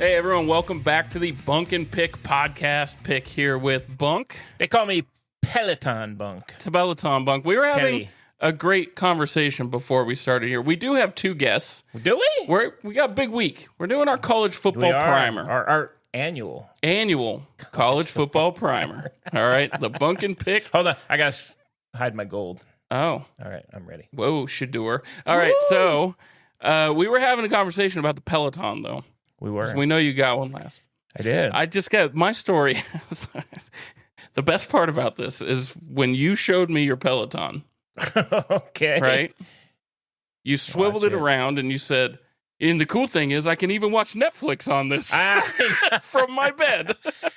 Hey, everyone. Welcome back to the Bunk and Pick podcast. Pick here with Bunk. They call me Peloton Bunk. Peloton Bunk. We were having a great conversation before we started here. We do have two guests. Do we? We got a big week. We're doing our college football primer. Our annual college football primer. All right. The Bunk and Pick. Hold on. I got to hide my gold. Oh. All right. I'm ready. Whoa, Shador. All right. So we were having a conversation about the Peloton, though. We were. So we know you got one last. I did. I just got my story. The best part about this is when you showed me your Peloton. Okay. Right? You swiveled it around and you said, and the cool thing is I can even watch Netflix on this from my bed.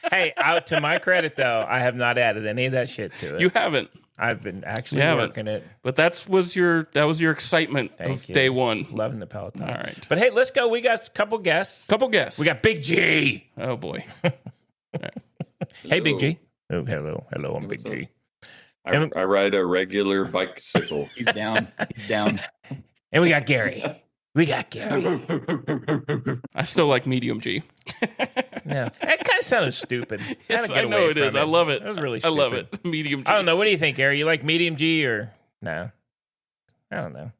Hey, out to my credit, though, I have not added any of that shit to it. You haven't. I've been actually working it. But that was your excitement of day one. Loving the Peloton. All right. But hey, let's go. We got a couple guests. We got Big G. Oh, boy. Hey, Big G. Oh, hello. I'm Big G. I ride a regular bicycle. He's down. And we got Gary. I still like medium G. Yeah, that kind of sounded stupid. Yes, I know it is. I love it. That was really stupid. I love it. Medium G. I don't know. What do you think, Gary? You like medium G or no? I don't know.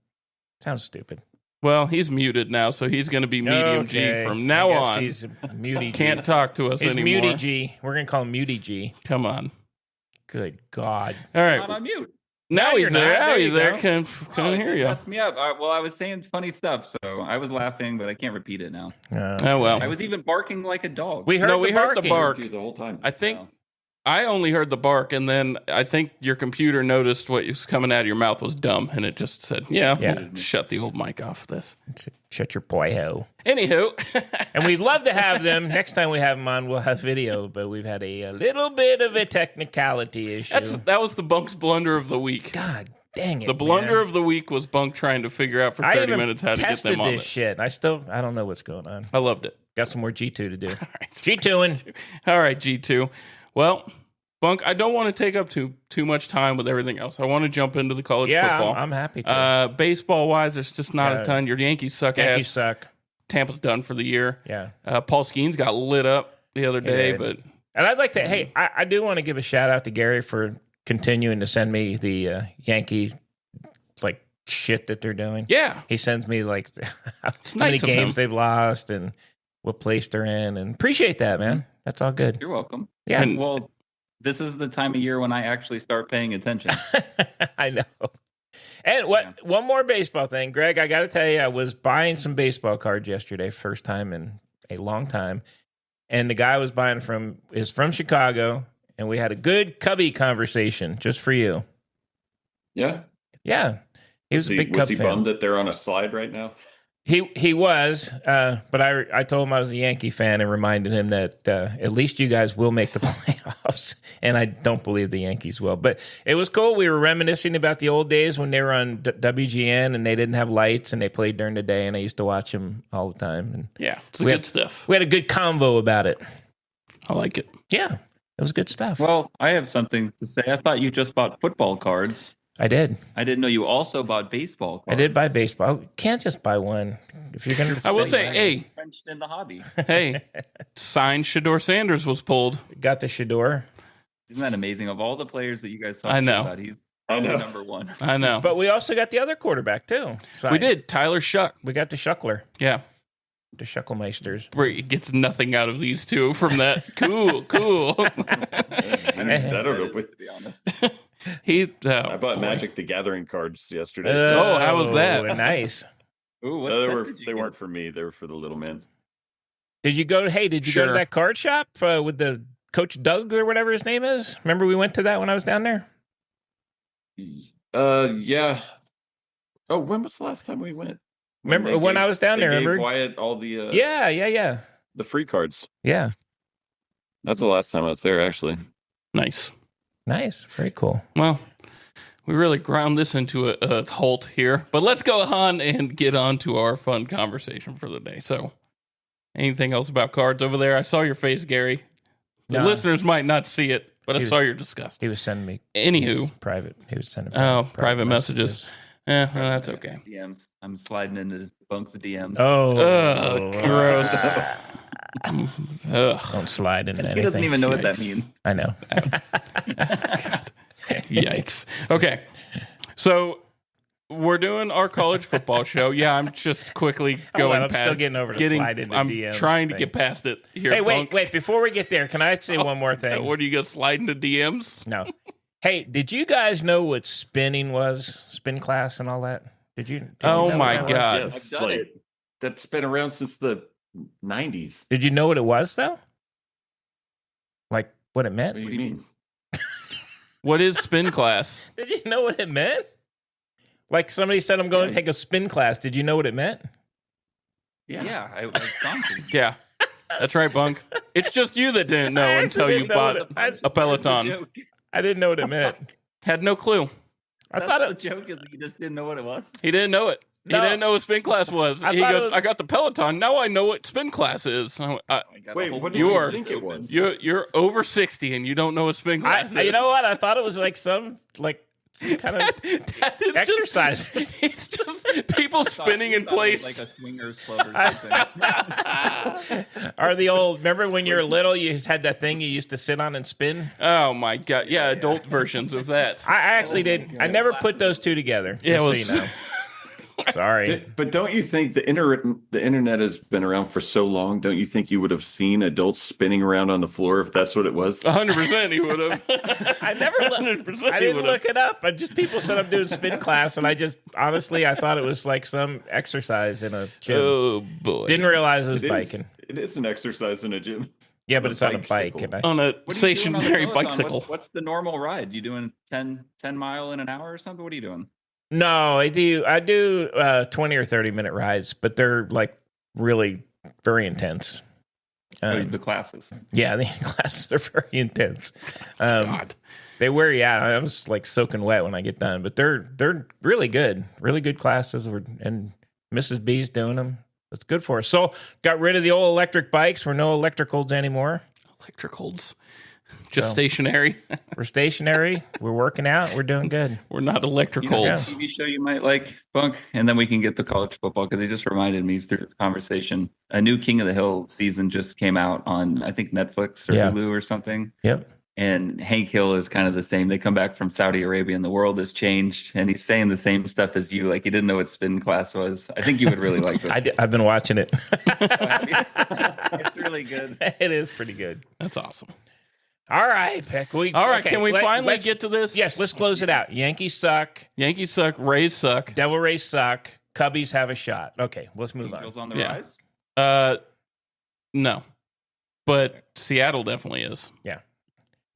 Sounds stupid. Well, he's muted now, so he's going to be medium G from now on. He's Muty G. Can't talk to us anymore. Muty G. We're going to call him Muty G. Come on. Good God. All right. Not on mute. Now he's there. Now he's there. Can hear you. Messed me up. Well, I was saying funny stuff, so I was laughing, but I can't repeat it now. Oh, well. I was even barking like a dog. We heard the bark the whole time. I think I only heard the bark, and then I think your computer noticed what was coming out of your mouth was dumb, and it just said, yeah. Shut the old mic off this. Shut your boy ho. Anywho. And we'd love to have them. Next time we have them on, we'll have video, but we've had a little bit of a technicality issue. That was the Bunk's blunder of the week. God dang it. The blunder of the week was Bunk trying to figure out for 30 minutes how to get them on this shit. I don't know what's going on. I loved it. Got some more G2 to do. G2ing. All right, G2. Well, Bunk, I don't want to take up too much time with everything else. I want to jump into the college football. I'm happy to. Baseball-wise, there's just not a ton. Your Yankees suck ass. Yankees suck. Tampa's done for the year. Yeah. Paul Skeens got lit up the other day, but... And I'd like to... Hey, I do want to give a shout-out to Gary for continuing to send me the Yankee, shit that they're doing. Yeah. He sends me, how many nice games they've lost and what place they're in. And appreciate that, man. That's all good. You're welcome. Yeah. Well, this is the time of year when I actually start paying attention. I know. And one more baseball thing, Greg, I got to tell you, I was buying some baseball cards yesterday, first time in a long time. And the guy I was buying is from Chicago, and we had a good Cubby conversation just for you. Yeah? Yeah. He was a big Cub fan. Was he bummed that they're on a slide right now? He was, but I told him I was a Yankee fan and reminded him that at least you guys will make the playoffs, and I don't believe the Yankees will. But it was cool. We were reminiscing about the old days when they were on WGN and they didn't have lights and they played during the day, and I used to watch them all the time. And yeah, it's good stuff. We had a good convo about it. I like it. Yeah, it was good stuff. Well, I have something to say. I thought you just bought football cards. I did. I didn't know you also bought baseball cards. I did buy baseball. You can't just buy one. If you're going to, I will say, hey, Frenched in the hobby. Hey, signed Shador Sanders was pulled. Got the Shador. Isn't that amazing? Of all the players that you guys talked about, he's number one. I know. But we also got the other quarterback too. Signed. We did. Tyler Shuck. We got the Shuckler. Yeah. The Shucklemeisters. Where he gets nothing out of these two from that. Cool. I don't know. To be honest. I bought Magic the Gathering cards yesterday. How was that? Nice. Ooh, they weren't for me. They were for the little man. Did you go to that card shop with the Coach Doug or whatever his name is? Remember we went to that when I was down there? Yeah. Oh, when was the last time we went? Remember when I was down there? Remember Wyatt all the yeah the free cards. Yeah, that's the last time I was there. Actually, nice, very cool. Well, we really ground this into a halt here, but let's go on and get on to our fun conversation for the day. So, anything else about cards over there? I saw your face, Gary. The listeners might not see it, but I saw your disgust. He was sending me private. He was sending private messages. Well, that's okay. DMs. I'm sliding into Bunk's DMs. Oh, gross. Don't slide into anything. He doesn't even know what that means. I know. God. Yikes. Okay. So we're doing our college football show. Yeah, I'm just quickly going past. I'm still getting over the slide into DMs. I'm trying to get past it here. Hey, wait. Before we get there, can I say one more thing? What, are you going to slide into DMs? No. Hey, did you guys know what spinning was? Spin class and all that? Did you oh, know my God. Yes, that's been around since the 90s. Did you know what it was, though? Like, what it meant? What do you mean? What is spin class? Did you know what it meant? Like somebody said, I'm going to take a spin class. Did you know what it meant? Yeah, I was gone to. Yeah, that's right, Bunk. It's just you that didn't know until you bought a Peloton. I didn't know what it meant. Had no clue. I thought the joke is you just didn't know what it was. He didn't know it. He didn't know what spin class was. He goes, I got the Peloton. Now I know what spin class is. Wait, what do you think it was? You're over 60 and you don't know what spin class is. You know what? I thought it was like some kind of exercise. It's just people spinning in place. Like a swingers club or something. Or the old, remember when you were little, you had that thing you used to sit on and spin? Oh my God. Yeah, adult versions of that. I actually did. I never put those two together. Yeah, so you know. Sorry. But don't you think the internet has been around for so long? Don't you think you would have seen adults spinning around on the floor if that's what it was? 100% he would have. I didn't look it up. People said I'm doing spin class, and I thought it was like some exercise in a gym. Oh, boy. Didn't realize it was biking. It is an exercise in a gym. Yeah, but it's on a bike. On a stationary bicycle. What's the normal ride? You doing 10 mile in an hour or something? What are you doing? No, I do 20 or 30-minute rides, but they're like really very intense. The classes. Yeah, the classes are very intense. God. They wear you out. I was like soaking wet when I get done, but they're really good classes. And Mrs. B's doing them. It's good for us. So got rid of the old electric bikes. We're no electricals anymore. Electricals. Just stationary. We're stationary. We're working out. We're doing good. We're not electricals. You know, TV show you might like, Bunk, and then we can get to college football because he just reminded me through this conversation. A new King of the Hill season just came out on, I think, Netflix or Hulu or something. Yep. And Hank Hill is kind of the same. They come back from Saudi Arabia and the world has changed. And he's saying the same stuff as you. Like he didn't know what spin class was. I think you would really like it. I've been watching it. It's really good. It is pretty good. That's awesome. All right, Pick. Can we finally get to this? Yes, let's close it out. Yankees suck. Yankees suck. Rays suck. Devil Rays suck. Cubbies have a shot. Okay, let's move Angels on. On the rise? No. But Seattle definitely is. Yeah.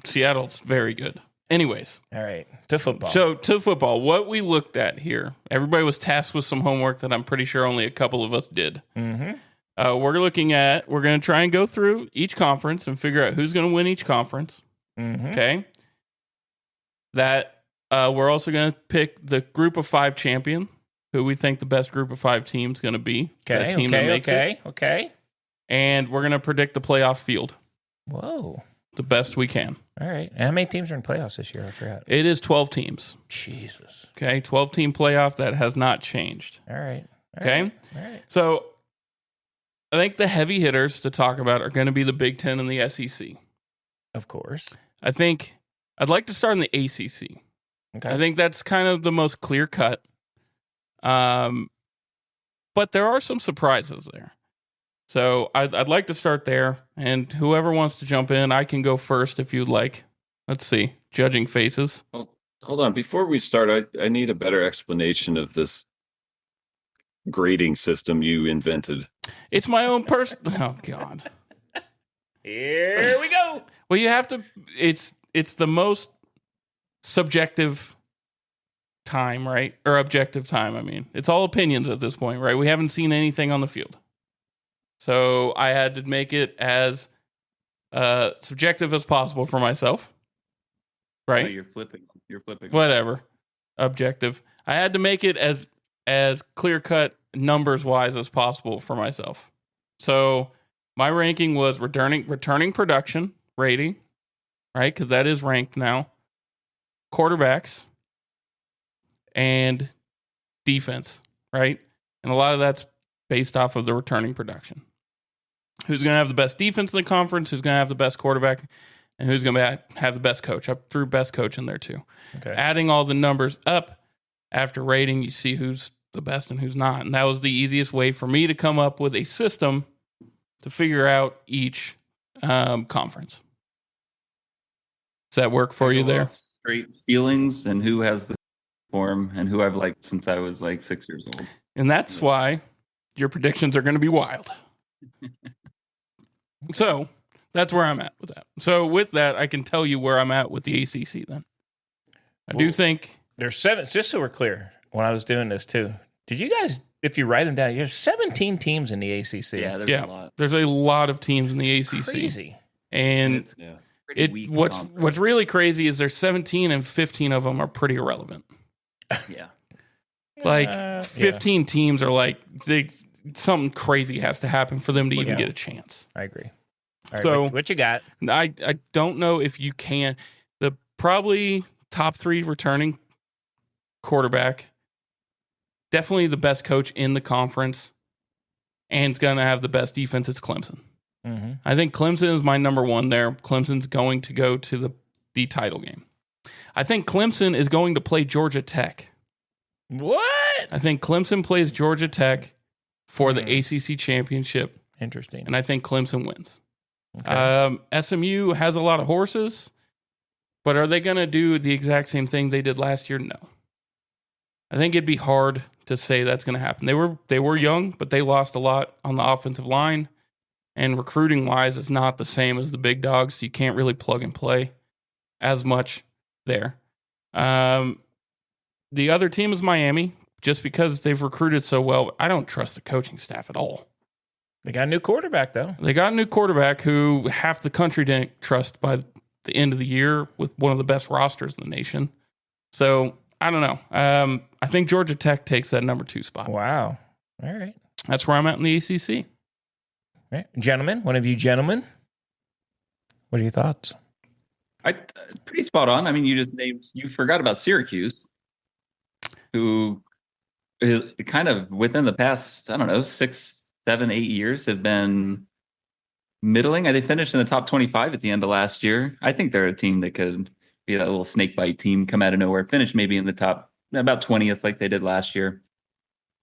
Seattle's very good. Anyways. All right. To football. So, to football. What we looked at here, everybody was tasked with some homework that I'm pretty sure only a couple of us did. Mm-hmm. We're going to try and go through each conference and figure out who's going to win each conference. Mm-hmm. Okay. We're also going to pick the group of 5 champion, who we think the best group of 5 teams going to be. Okay. That team that makes it. Okay. And we're going to predict the playoff field. Whoa. The best we can. All right. And how many teams are in playoffs this year? I forgot. It is 12 teams. Jesus. Okay. 12-team playoff. That has not changed. All right. Okay. All right. So I think the heavy hitters to talk about are going to be the Big Ten and the SEC. Of course. I think I'd like to start in the ACC. Okay. I think that's kind of the most clear cut. But there are some surprises there. So I'd like to start there. And whoever wants to jump in, I can go first if you'd like. Let's see. Judging faces. Well, hold on. Before we start, I need a better explanation of this grading system you invented. It's my own person. Oh, God. Here we go. Well, you have to. It's the most subjective time, right? Or objective time, I mean. It's all opinions at this point, right? We haven't seen anything on the field. So I had to make it as subjective as possible for myself, right? Oh, you're flipping. Whatever. Objective. I had to make it as clear-cut, numbers-wise as possible for myself. So my ranking was returning production rating, right? Because that is ranked now. Quarterbacks and defense, right? And a lot of that's based off of the returning production. who's going to have the best defense in the conference, who's going to have the best quarterback, and who's going to have the best coach. I threw best coach in there too. Okay. Adding all the numbers up after rating, you see who's the best and who's not. And that was the easiest way for me to come up with a system to figure out each conference. Does that work for you there? Straight feelings and who has the form and who I've liked since I was like 6 years old. And that's why your predictions are going to be wild. So that's where I'm at with that. So with that, I can tell you where I'm at with the ACC then. I do think there's 7, just so we're clear, when I was doing this too, did you guys, if you write them down, there's 17 teams in the ACC. Yeah, there's a lot. There's a lot of teams in the ACC. Crazy. And what's really crazy is there's 17 and 15 of them are pretty irrelevant. Yeah. Like 15 teams are like something crazy has to happen for them to even get a chance. I agree. All right, so what you got? I don't know if you can. The probably top 3 returning quarterback, definitely the best coach in the conference, and is going to have the best defense. It's Clemson. Mm-hmm. I think Clemson is my number 1 there. Clemson's going to go to the title game. I think Clemson is going to play Georgia Tech. What? I think Clemson plays Georgia Tech for the ACC championship. Interesting. And I think Clemson wins. Okay. SMU has a lot of horses, but are they going to do the exact same thing they did last year? No. I think it'd be hard to say that's going to happen. They were young, but they lost a lot on the offensive line. And recruiting-wise, it's not the same as the big dogs, so you can't really plug and play as much there. The other team is Miami, just because they've recruited so well. I don't trust the coaching staff at all. They got a new quarterback, though. They got a new quarterback who half the country didn't trust by the end of the year with one of the best rosters in the nation. So, I don't know. I think Georgia Tech takes that number 2 spot. Wow. All right. That's where I'm at in the ACC. All right. Gentlemen, one of you gentlemen, what are your thoughts? Pretty spot on. I mean, you forgot about Syracuse, who is kind of within the past, 6, 7, 8 years have been middling. They finished in the top 25 at the end of last year. I think they're a team that could be that little snake bite team, come out of nowhere, finish maybe in the top, about 20th like they did last year.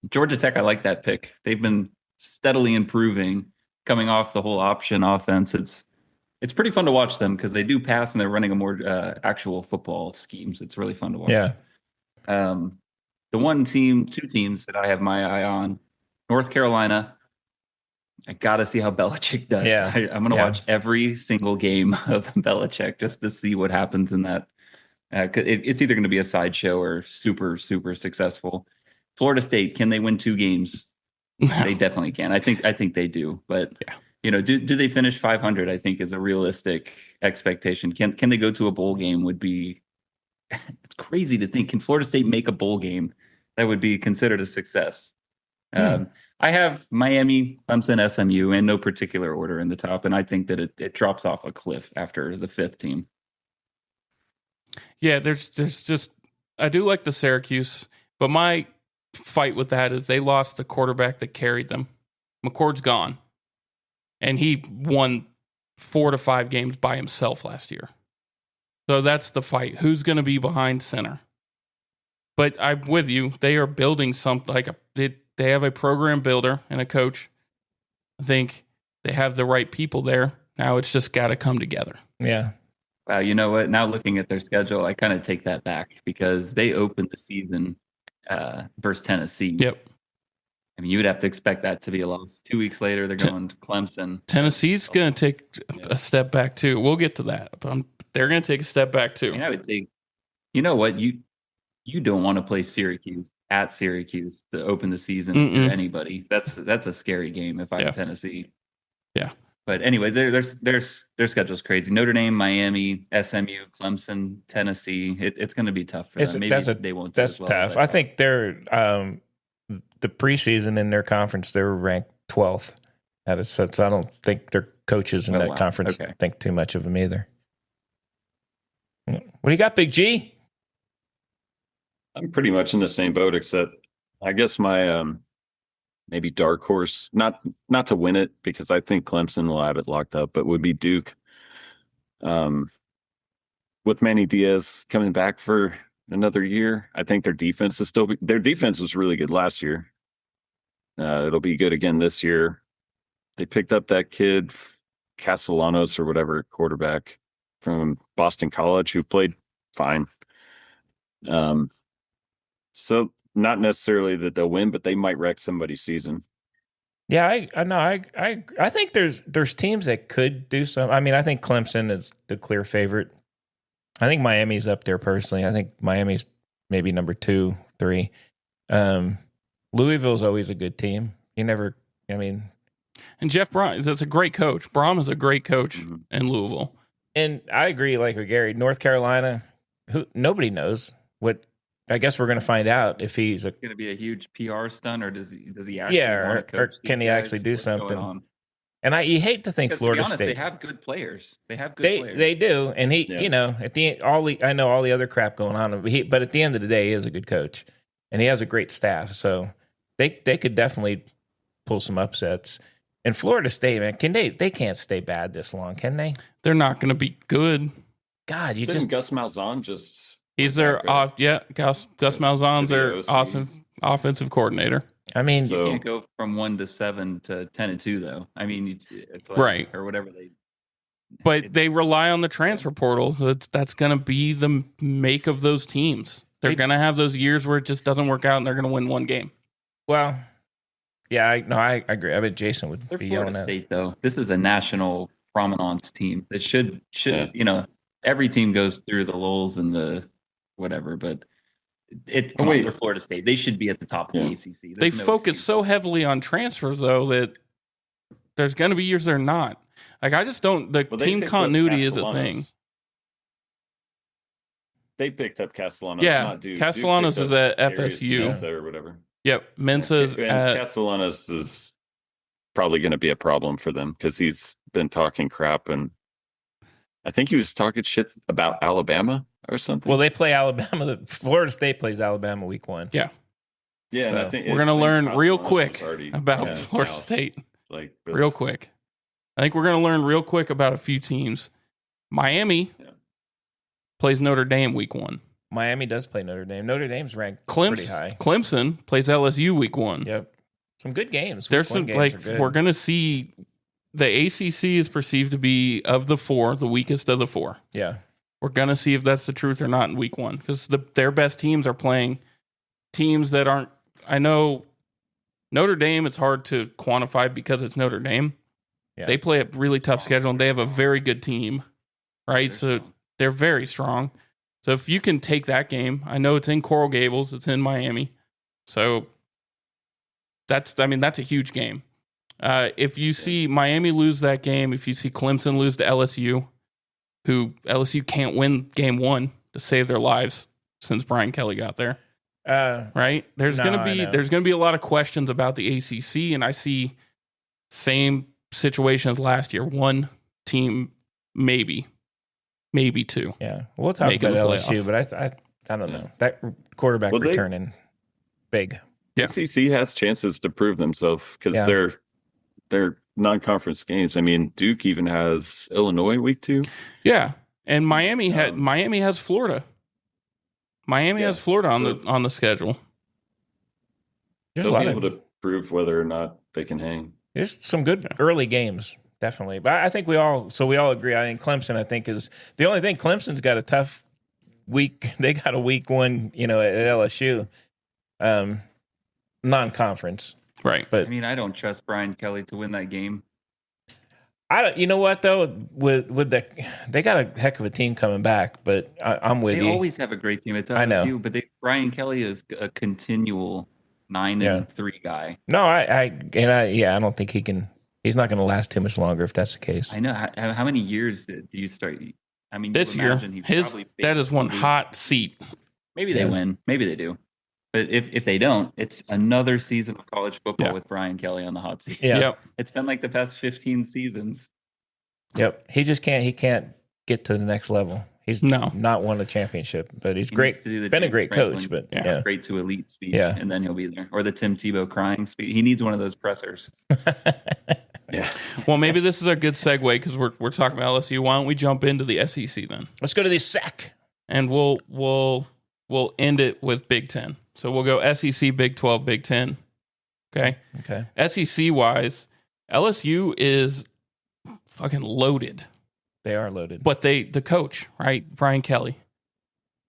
Georgia Tech, I like that pick. They've been steadily improving, coming off the whole option offense. It's pretty fun to watch them because they do pass and they're running a more actual football schemes. It's really fun to watch. Yeah. The 2 teams that I have my eye on, North Carolina. I got to see how Belichick does. Yeah. I'm going to watch every single game of Belichick just to see what happens in that. It's either going to be a sideshow or super, super successful. Florida State, can they win 2 games? They definitely can. I think they do. But do they finish 500? I think is a realistic expectation. Can they go to a bowl game? Would be it's crazy to think. Can Florida State make a bowl game that would be considered a success? I have Miami, Clemson, SMU in no particular order in the top, and I think that it drops off a cliff after the 5th team. Yeah, there's just I do like the Syracuse, but my fight with that is they lost the quarterback that carried them. McCord's gone, and he won 4 to 5 games by himself last year. So that's the fight. Who's going to be behind center? But I'm with you. They are building something they have a program builder and a coach. I think they have the right people there. Now it's just got to come together. Yeah. Wow. You know what? Now looking at their schedule, I kind of take that back because they opened the season versus Tennessee. Yep. I mean, you would have to expect that to be a loss. 2 weeks later, they're going to Clemson. Tennessee's going to take a step back too. We'll get to that. But they're going to take a step back too. I would think, you know what? You don't want to play Syracuse at Syracuse to open the season for anybody. That's a scary game if I'm Tennessee. Yeah. But anyway, their schedule's crazy. Notre Dame, Miami, SMU, Clemson, Tennessee. It's going to be tough for them. Maybe they won't. That's tough. I think they're the preseason in their conference. They're ranked 12th at a set. So I don't think their coaches in that conference think too much of them either. What do you got, Big G? I'm pretty much in the same boat, except I guess my maybe dark horse, not to win it, because I think Clemson will have it locked up, but would be Duke. With Manny Diaz coming back for another year, I think their defense was really good last year. It'll be good again this year. They picked up that kid Castellanos or whatever, quarterback from Boston College, who played fine. So not necessarily that they'll win, but they might wreck somebody's season. Yeah, I know. I think there's teams that could do some. I mean, I think Clemson is the clear favorite. I think Miami's up there personally. I think Miami's maybe number 2, 3. Louisville's always a good team. And Jeff Brom, that's a great coach. Brom is a great coach in Louisville. And I agree, like with Gary, North Carolina, nobody knows what. I guess we're going to find out if he's going to be a huge PR stunt, or does he actually want to coach or can he guys? actually do What's something? And you hate to think Florida State. They have good players. They do, and he, at the end, I know all the other crap going on, but at the end of the day, he is a good coach, and he has a great staff, so they could definitely pull some upsets. And Florida State, man, they can't stay bad this long, can they? They're not going to be good. God, Didn't Gus Malzahn just? He's their Gus Malzahn's their awesome offensive coordinator. I mean, you can't go from 1-7 to 10-2, though. I mean, it's like, right, or whatever they. But they rely on the transfer portal. So that's going to be the make of those teams. They're going to have those years where it just doesn't work out, and they're going to win one game. Well, yeah, I agree. I bet Jason would be yelling Florida at State, though. This is a national prominence team. It should every team goes through the lulls and the whatever, but. They're Florida State. They should be at the top of the ACC. They focus so heavily on transfers, though, that there's going to be years they're not. Like, I just don't. The team continuity is a thing. They picked up Castellanos. Yeah, not Duke. Castellanos is at FSU Mensa or whatever. Yep, Mensa's at Castellanos is probably going to be a problem for them because he's been talking crap, and I think he was talking shit about Alabama or something. Well, they play Alabama. Florida State plays Alabama week 1. Yeah. Yeah, and I think we're going to learn real quick about Florida State. Like real quick. I think we're going to learn real quick about a few teams. Miami plays Notre Dame week 1. Miami does play Notre Dame. Notre Dame's ranked pretty high. Clemson plays LSU week 1. Yep. Some good games. There's some we're going to see. The ACC is perceived to be, of the 4, the weakest of the 4. Yeah. We're going to see if that's the truth or not in week 1, because their best teams are playing teams that aren't. I know Notre Dame, it's hard to quantify because it's Notre Dame. Yeah. They play a really tough schedule, and they have a very good team, right? They're very strong. So if you can take that game, I know it's in Coral Gables, it's in Miami. So that's a huge game. If you see Miami lose that game, if you see Clemson lose to LSU, who LSU can't win game 1 to save their lives since Brian Kelly got there, right? There's going to be a lot of questions about the ACC, and I see same situation as last year. One team, maybe 2. Yeah, we'll talk about LSU, but I don't know that quarterback returning big. Yeah, ACC has chances to prove themselves because they're non-conference games. I mean, Duke even has Illinois week 2. Yeah, and Miami has Florida. Miami has Florida on the schedule. They'll be able to prove whether or not they can hang. There's some good early games, definitely. But I think we all agree. I think Clemson, is the only thing. Clemson's got a tough week. They got a week 1, at LSU, non-conference. Right. But I mean, I don't trust Brian Kelly to win that game. You know what though? They got a heck of a team coming back, but I'm with you. They always have a great team. It's LSU, I know. But Brian Kelly is a continual 9-3 guy. No, I don't think he can. He's not going to last too much longer if that's the case. I know. How many years do you start? I mean, this year, that is one hot seat. Maybe they win. Maybe they do. But if they don't, it's another season of college football with Brian Kelly on the hot seat. Yeah. Yep. It's been like the past 15 seasons. Yep. He just can't. He can't get to the next level. He's No. not won a championship, but he's He great. needs to do the Been a James great Franklin coach, but Yeah. straight to elite speech, Yeah. and then he'll be there. Or the Tim Tebow crying speech. He needs one of those pressers. Yeah. Well, maybe this is a good segue because we're talking about LSU. Why don't we jump into the SEC then? Let's go to the SEC. And we'll end it with Big Ten. So we'll go SEC, Big 12, Big 10. Okay. Okay. SEC wise, LSU is fucking loaded. They are loaded. But the coach, right, Brian Kelly,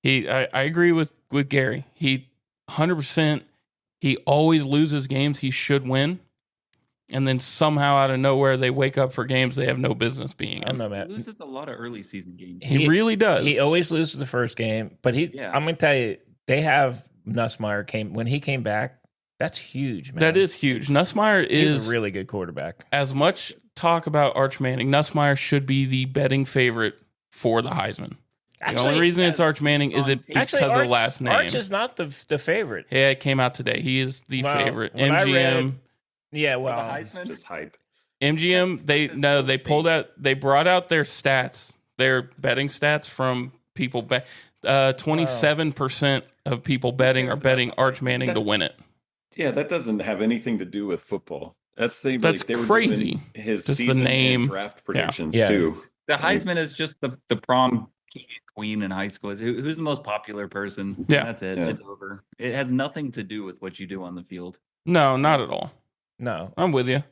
I agree with Gary. He 100%. He always loses games he should win, and then somehow out of nowhere they wake up for games they have no business being I don't in. know, He Matt. loses a lot of early season games. He really does. He always loses the first game, but Yeah. I'm going to tell you, they have Nussmeier when he came back. That's huge, man. That is huge. Nussmeier He's is a really good quarterback. as much talk about Arch Manning. Nussmeier should be the betting favorite for the Heisman. The only reason it's Arch Manning is it because of the last name. Arch is not the favorite. Yeah, it came out today. He is the Well, favorite. when I MGM. Yeah, For the well, Heisman? Just hype. MGM, they brought out their stats, their betting stats from people. 27% of people betting are betting Arch Manning to win it. Yeah, that doesn't have anything to do with football. That's they That's were crazy. doing his Just the season name. and draft predictions Yeah. too. The Heisman is just the prom king and queen in high school. Who's the most popular person? Yeah. That's it. Yeah. It's over. It has nothing to do with what you do on the field. No, not at all. no. I'm with you.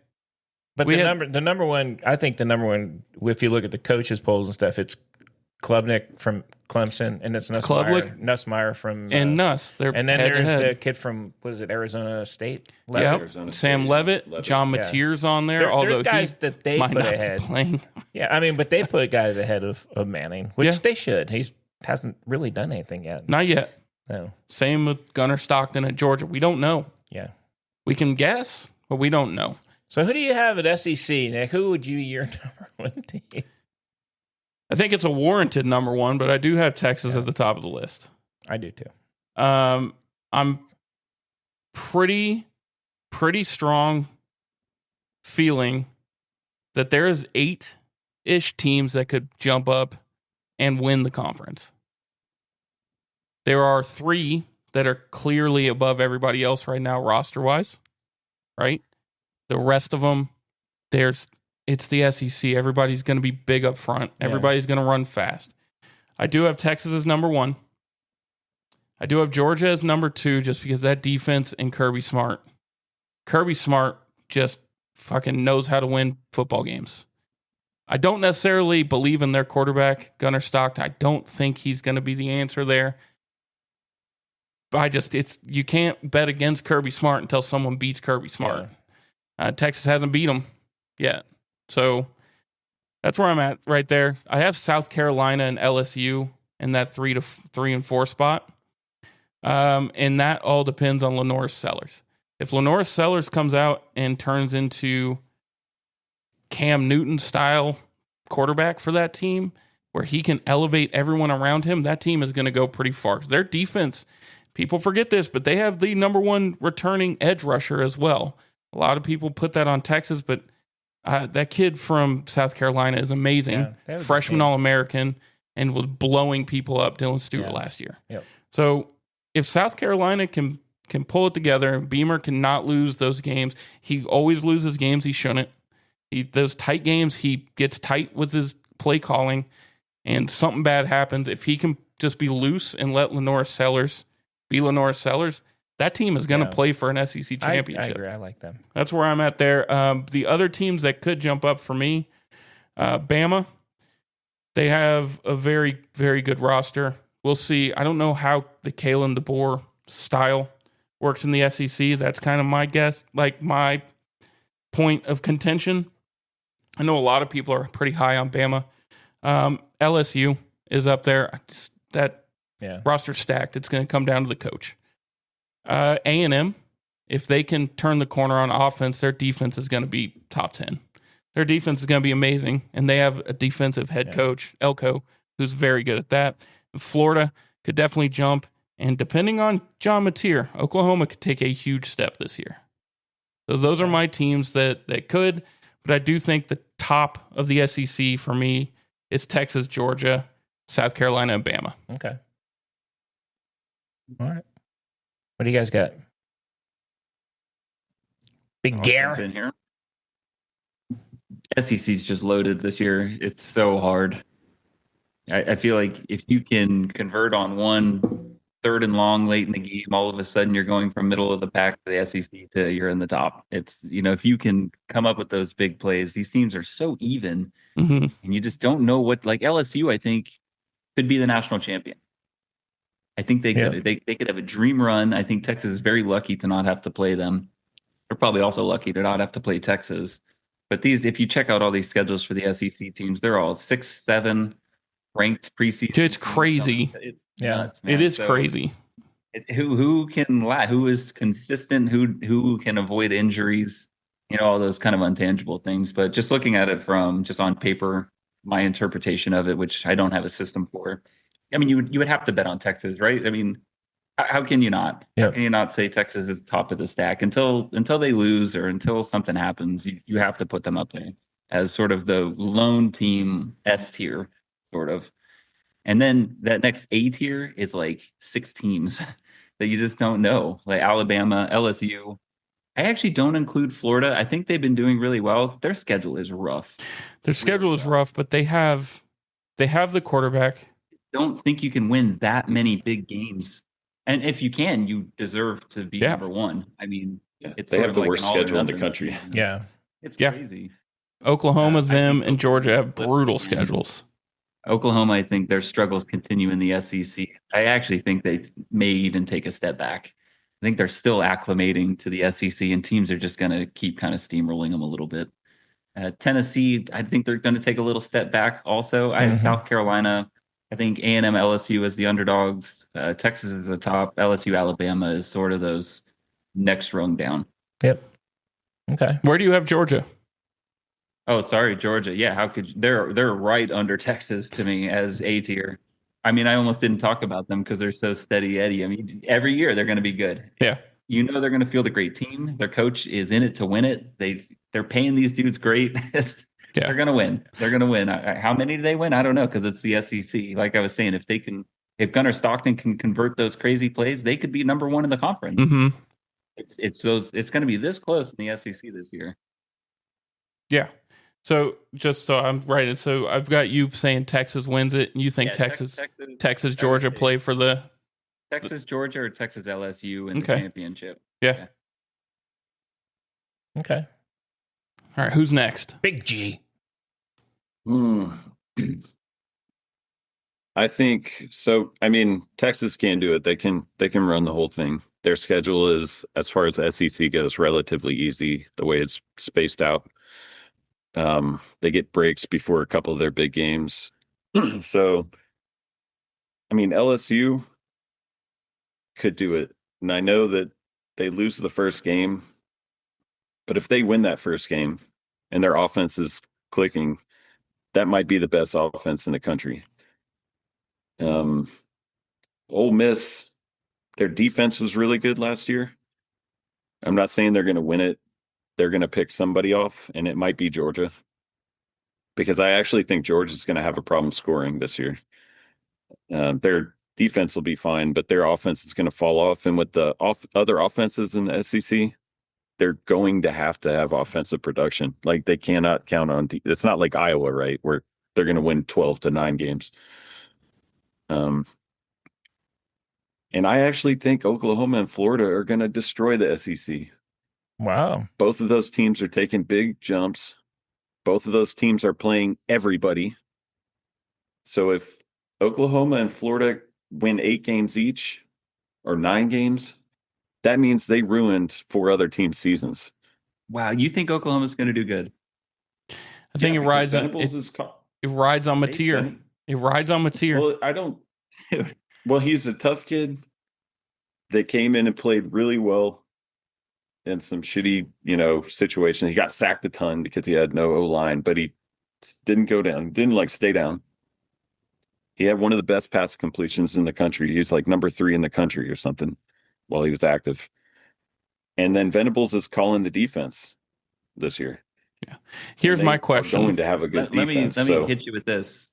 But We the had- number one, I think the number one, if you look at the coaches polls and stuff, it's Klubnik from Clemson, and it's Nussmeier from And Nuss, they're and then head to there's head. the kid from what is it, Arizona State? Yep. Arizona Sam State. Levitt, John Yeah. Mateer's on there, There's although guys he that they might put not ahead. be playing. Yeah, I mean, but they put guys ahead of Manning, which Yeah. they should. He hasn't really done anything yet. Not yet. No. Same with Gunnar Stockton at Georgia. We don't know. Yeah. We can guess, but we don't know. So who do you have at SEC, Nick? Who would you your number one team? I think it's a warranted number one, but I do have Texas at the top of the list. I do too. I'm pretty strong feeling that there is 8-ish teams that could jump up and win the conference. There are 3 that are clearly above everybody else right now, roster-wise, right? The rest of them, it's the SEC. Everybody's going to be big up front. Yeah. Everybody's going to run fast. I do have Texas as number 1. I do have Georgia as number 2 just because that defense and Kirby Smart. Kirby Smart just fucking knows how to win football games. I don't necessarily believe in their quarterback, Gunnar Stockton. I don't think he's going to be the answer there. But you can't bet against Kirby Smart until someone beats Kirby Smart. Texas hasn't beat him yet. So that's where I'm at right there. I have South Carolina and LSU in that 3 and 4 spot. And that all depends on Lenore's Sellers. If Lenore's Sellers comes out and turns into Cam Newton style quarterback for that team, where he can elevate everyone around him, that team is going to go pretty far. Their defense, people forget this, but they have the number 1 returning edge rusher as well. A lot of people put that on Texas, but that kid from South Carolina is amazing. Yeah, Freshman All-American, and was blowing people up, Dylan Stewart, last year. Yep. So if South Carolina can pull it together and Beamer cannot lose those games, he always loses games he shouldn't. Those tight games, he gets tight with his play calling, and something bad happens. If he can just be loose and let Lenore Sellers be Lenore Sellers, that team is going to play for an SEC championship. I agree. I like them. That's where I'm at there. The other teams that could jump up for me, Bama, they have a very, very good roster. We'll see. I don't know how the Kalen DeBoer style works in the SEC. That's kind of my guess, like my point of contention. I know a lot of people are pretty high on Bama. LSU is up there. That roster stacked. It's going to come down to the coach. A&M, if they can turn the corner on offense, their defense is going to be top 10. Their defense is going to be amazing, and they have a defensive head coach, Elko, who's very good at that. Florida could definitely jump, and depending on John Mateer, Oklahoma could take a huge step this year. So those are my teams that could, but I do think the top of the SEC for me is Texas, Georgia, South Carolina and Bama. Okay. All right. What do you guys got? Big Gare. Been here. SEC's just loaded this year. It's so hard. I feel like if you can convert on one third and long late in the game, all of a sudden you're going from middle of the pack to the SEC to you're in the top. It's, if you can come up with those big plays, these teams are so even, and you just don't know what, like LSU, I think, could be the national champion. I think they could. They could have a dream run. I think Texas is very lucky to not have to play them. They're probably also lucky to not have to play Texas. But if you check out all these schedules for the SEC teams, they're all 6, 7 ranked preseason. It's crazy. It's nuts, man. It is crazy. Who who is consistent, who can avoid injuries, all those kind of intangible things. But just looking at it from just on paper, my interpretation of it, which I don't have a system for. I mean, you would have to bet on Texas, right? I mean, how can you not? How can you not say Texas is top of the stack until they lose or until something happens? You have to put them up there as sort of the lone team S tier, sort of. And then that next A tier is like 6 teams that you just don't know, like Alabama, LSU. I actually don't include Florida. I think they've been doing really well. Their schedule is rough. Their schedule is rough, but they have the quarterback. Don't think you can win that many big games. And if you can, you deserve to be number one. I mean, they have the worst schedule in the country. Yeah. It's crazy. Oklahoma, them, and Georgia have brutal schedules. Oklahoma, I think their struggles continue in the SEC. I actually think they may even take a step back. I think they're still acclimating to the SEC, and teams are just going to keep kind of steamrolling them a little bit. Tennessee, I think they're going to take a little step back also. I have South Carolina. I think A&M, LSU as the underdogs. Texas is the top. LSU, Alabama is sort of those next rung down. Yep. Okay. Where do you have Georgia? Oh, sorry, Georgia. Yeah, how could you? They're right under Texas to me as A tier. I mean, I almost didn't talk about them because they're so steady Eddie. I mean, every year they're going to be good. Yeah. They're going to field a great team. Their coach is in it to win it. They're paying these dudes great. They're going to win. They're going to win. How many do they win? I don't know, because it's the SEC. Like I was saying, if Gunnar Stockton can convert those crazy plays, they could be number one in the conference. Mm-hmm. It's going to be this close in the SEC this year. Yeah. So just so I'm right, so I've got you saying Texas wins it, and you think Texas, Georgia play for the Texas, Georgia, or Texas LSU in the championship. Yeah. Okay. All right. Who's next? Big G. I think so. I mean, Texas can do it. They can run the whole thing. Their schedule is, as far as the SEC goes, relatively easy the way it's spaced out. They get breaks before a couple of their big games. So, I mean, LSU could do it. And I know that they lose the first game, but if they win that first game and their offense is clicking, that might be the best offense in the country. Ole Miss, their defense was really good last year. I'm not saying they're going to win it. They're going to pick somebody off, and it might be Georgia, because I actually think Georgia's going to have a problem scoring this year. Their defense will be fine, but their offense is going to fall off. And with the other offenses in the SEC, they're going to have offensive production. Like, they cannot count on it's not like Iowa, right, where they're going to win 12-9 games. And I actually think Oklahoma and Florida are going to destroy the SEC. Wow. Both of those teams are taking big jumps. Both of those teams are playing everybody. So if Oklahoma and Florida win 8 games each, or 9 games, that means they ruined 4 other teams' seasons. Wow, you think Oklahoma's going to do good? I think it rides on Mateer. It rides on Mateer. Well, I don't. Well, he's a tough kid that came in and played really well in some shitty, situation. He got sacked a ton because he had no O-line, but he didn't go down, didn't stay down. He had one of the best pass completions in the country. He's like number 3 in the country or something while he was active. And then Venables is calling the defense this year. Yeah. Here's my question. Going to have a good defense. Let me hit you with this.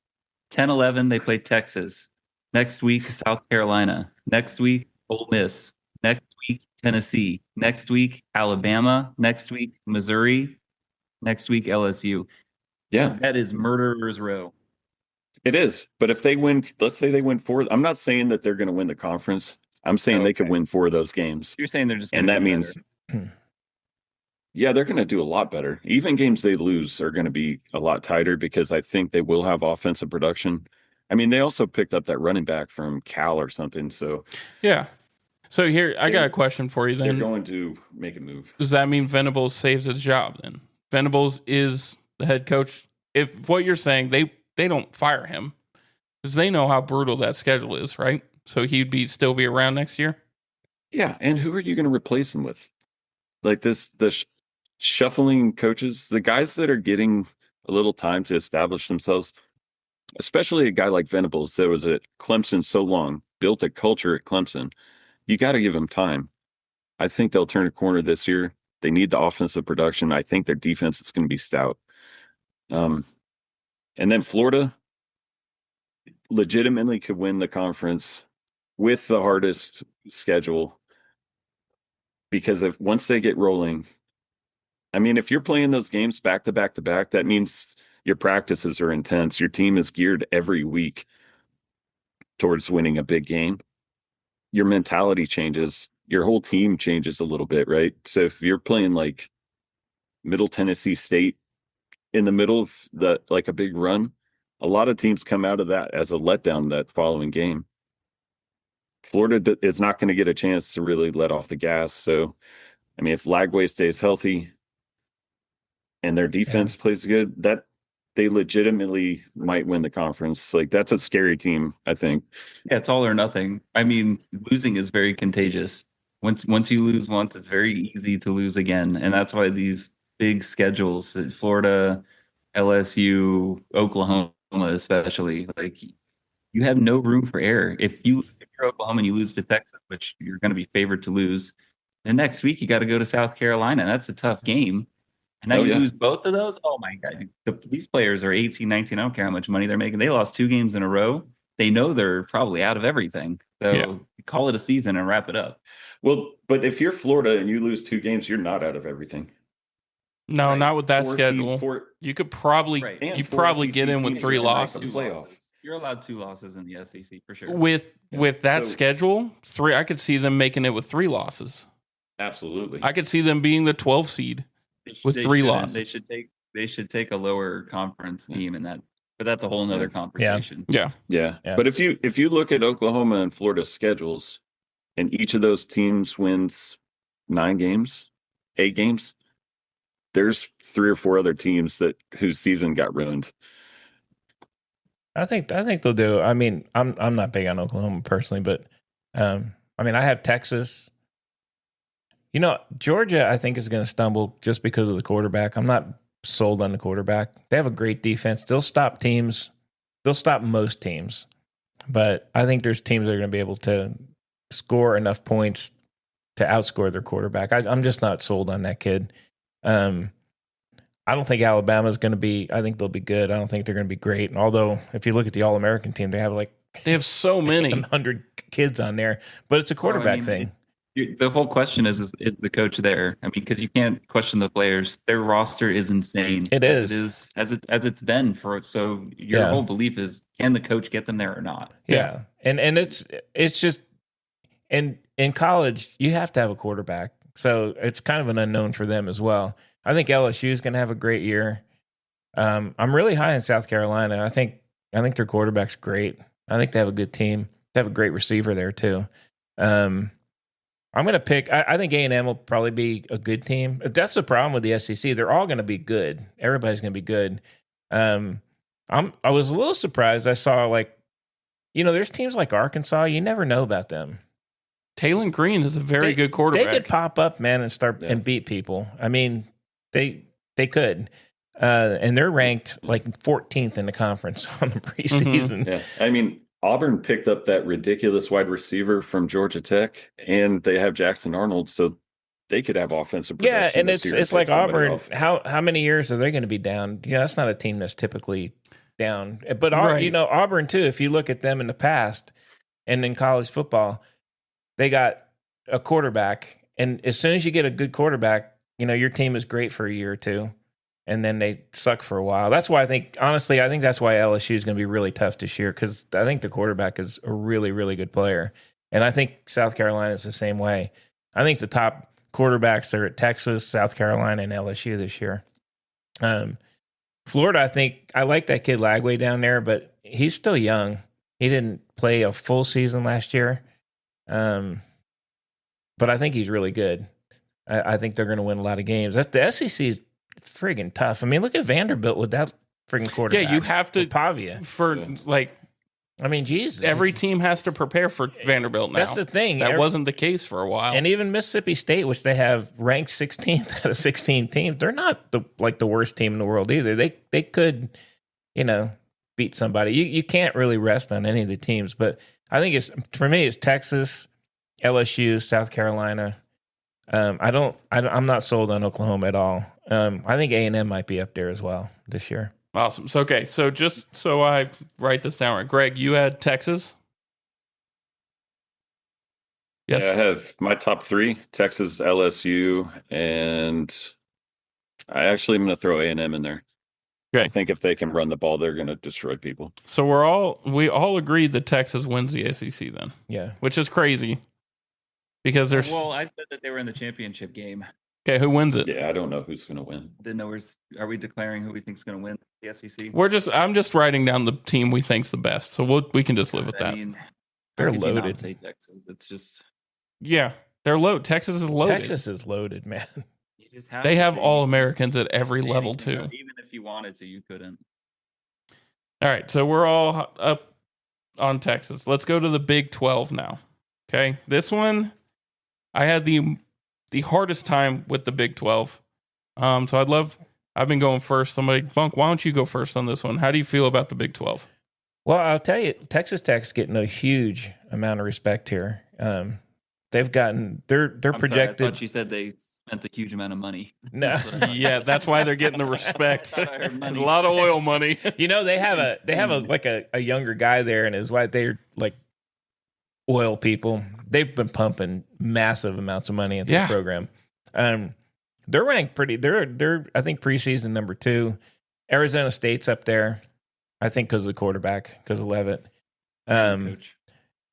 10-11, they play Texas. Next week, South Carolina. Next week, Ole Miss. Next week, Tennessee. Next week, Alabama. Next week, Missouri. Next week, LSU. Yeah, That is murderer's row. it is. But if they win, let's say they win 4, I'm not saying that they're going to win the conference. I'm saying they could win 4 of those games. You're saying they're just And gonna that do means, better. yeah, they're going to do a lot better. Even games they lose are going to be a lot tighter because I think they will have offensive production. I mean, they also picked up that running back from Cal or something. So, Yeah. So here, I got a question for you they're then. going to make a move. Does that mean Venables saves his job then? Venables is the head coach. If what you're saying, they don't fire him because they know how brutal that schedule is, right? So he'd still be around next year? Yeah. And who are you going to replace him with? Like shuffling coaches, the guys that are getting a little time to establish themselves, especially a guy like Venables that was at Clemson so long, built a culture at Clemson. You got to give him time. I think they'll turn a corner this year. They need the offensive production. I think their defense is going to be stout. And then Florida legitimately could win the conference with the hardest schedule because once they get rolling, I mean, if you're playing those games back to back to back, that means your practices are intense. Your team is geared every week towards winning a big game. Your mentality changes. Your whole team changes a little bit, right? So if you're playing like Middle Tennessee State in the middle of like a big run, a lot of teams come out of that as a letdown that following game. Florida is not going to get a chance to really let off the gas. So, I mean, if Lagway stays healthy and their defense plays good, that they legitimately might win the conference. Like, that's a scary team, I think. Yeah, it's all or nothing. I mean, losing is very contagious. Once you lose once, it's very easy to lose again. And that's why these big schedules, Florida, LSU, Oklahoma especially, like, you have no room for error. If you're Oklahoma and you lose to Texas, which you're going to be favored to lose, the next week you got to go to South Carolina. That's a tough game. And now you lose both of those. Oh my God. These players are 18, 19. I don't care how much money they're making. They lost 2 games in a row. They know they're probably out of everything. So call it a season and wrap it up. Well, but if you're Florida and you lose 2 games, you're not out of everything. No, Right. not with that 4 schedule. team, You could probably Right. And you 4 probably SEC get in with teams 3 are gonna make losses. the playoff. You're allowed 2 losses in the SEC for sure. With that So- schedule, 3 I could see them making it with 3 losses. Absolutely. I could see them being the 12 seed. with 3 shouldn't. losses. They should take a lower conference team in that, but that's a whole nother conversation. Yeah. Yeah. Yeah. But if you look at Oklahoma and Florida's schedules, and each of those teams wins 9 games, 8 games, there's 3 or 4 other teams whose season got ruined. I think they'll do. I mean, I'm not big on Oklahoma personally, but I mean, I have Texas. You know, Georgia, I think, is going to stumble just because of the quarterback. I'm not sold on the quarterback. They have a great defense. They'll stop teams. They'll stop most teams. But I think there's teams that are going to be able to score enough points to outscore their quarterback. I'm just not sold on that kid. I don't think Alabama's going to be – I think they'll be good. I don't think they're going to be great. And although if you look at the All-American team, they have so many 100 kids on there. But it's a quarterback thing. The whole question is the coach there? I mean, because you can't question the players. Their roster is insane. It is as it's been for. So your whole belief is, can the coach get them there or not? Yeah. And it's just in college you have to have a quarterback. So it's kind of an unknown for them as well. I think LSU is going to have a great year. I'm really high in South Carolina. I think their quarterback's great. I think they have a good team. They have a great receiver there too. I'm going to pick. I think A&M will probably be a good team. That's the problem with the SEC. They're all going to be good. Everybody's going to be good. I was a little surprised. I saw there's teams like Arkansas. You never know about them. Taylor Green is a very good quarterback. They could pop up, man, and start and beat people. I mean, they could. And they're ranked like 14th in the conference on the preseason. Yeah. I mean, Auburn picked up that ridiculous wide receiver from Georgia Tech, and they have Jackson Arnold, so they could have offensive production. Yeah, and it's like Auburn. How many years are they going to be down? That's not a team that's typically down. But Right. Auburn too. If you look at them in the past and in college football, they got a quarterback, and as soon as you get a good quarterback, your team is great for a year or two, and then they suck for a while. That's why I think that's why LSU is going to be really tough this year, because I think the quarterback is a really, really good player, and I think South Carolina is the same way. I think the top quarterbacks are at Texas, South Carolina, and LSU this year. Florida, I like that kid Lagway down there, but he's still young. He didn't play a full season last year. But I think he's really good. I think they're going to win a lot of games. The SEC is friggin' tough. I mean, look at Vanderbilt with that friggin' quarterback. Yeah, you have to Pavia. Jesus. Every team has to prepare for Vanderbilt now. That's the thing. That wasn't the case for a while. And even Mississippi State, which they have ranked 16th out of 16 teams, they're not the worst team in the world either. They could, beat somebody. You can't really rest on any of the teams, but I think for me it's Texas, LSU, South Carolina. I'm not sold on Oklahoma at all. I think A&M might be up there as well this year. Awesome. So, okay. So just so I write this down right. Greg, you had Texas? Yes. Yeah, I have my top 3, Texas, LSU, and I actually am going to throw A&M in there. Okay. I think if they can run the ball, they're going to destroy people. So we all agreed that Texas wins the SEC then. Yeah. Which is crazy. Because there's... Well, I said that they were in the championship game. Okay, who wins it? Yeah, I don't know who's going to win. Didn't know are we declaring who we think is going to win the SEC? I'm just writing down the team we think's the best. So we can just live with that. I mean, they're how could you not loaded. say Texas. It's just Yeah, they're loaded. Texas is loaded. Texas is loaded, man. you just have They to have say- all Americans at every say level anything. too. Even if you wanted to, you couldn't. All right, so we're all up on Texas. Let's go to the Big 12 now. Okay, this one I had the hardest time with the Big 12. So I've been going first. Somebody, Bunk, why don't you go first on this one? How do you feel about the Big 12? Well, I'll tell you, Texas Tech's getting a huge amount of respect here. They've gotten they're projected. Sorry, I thought you said they spent a huge amount of money. No. That's what I thought. Yeah, that's why they're getting the respect. I heard There's money. a lot of oil money. They have a younger guy there, and his wife. They're like oil people. They've been pumping massive amounts of money into the program. They're ranked pretty. They're I think preseason number 2. Arizona State's up there. I think because of the quarterback, because of Leavitt. Coach.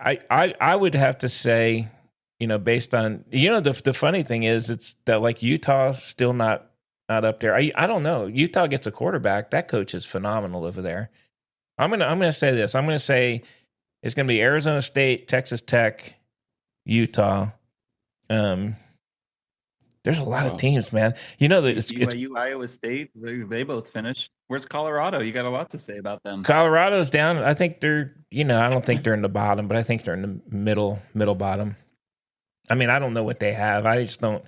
I would have to say, based on the funny thing is it's that like Utah's still not up there. I don't know. Utah gets a quarterback. That coach is phenomenal over there. I'm gonna say this. I'm gonna say it's gonna be Arizona State, Texas Tech, Utah. There's a lot of teams, man. BYU, Iowa State, they both finished. Where's Colorado? You got a lot to say about them. Colorado's down. I think they're, I don't think they're in the bottom, but I think they're in the middle bottom. I mean, I don't know what they have. I just don't.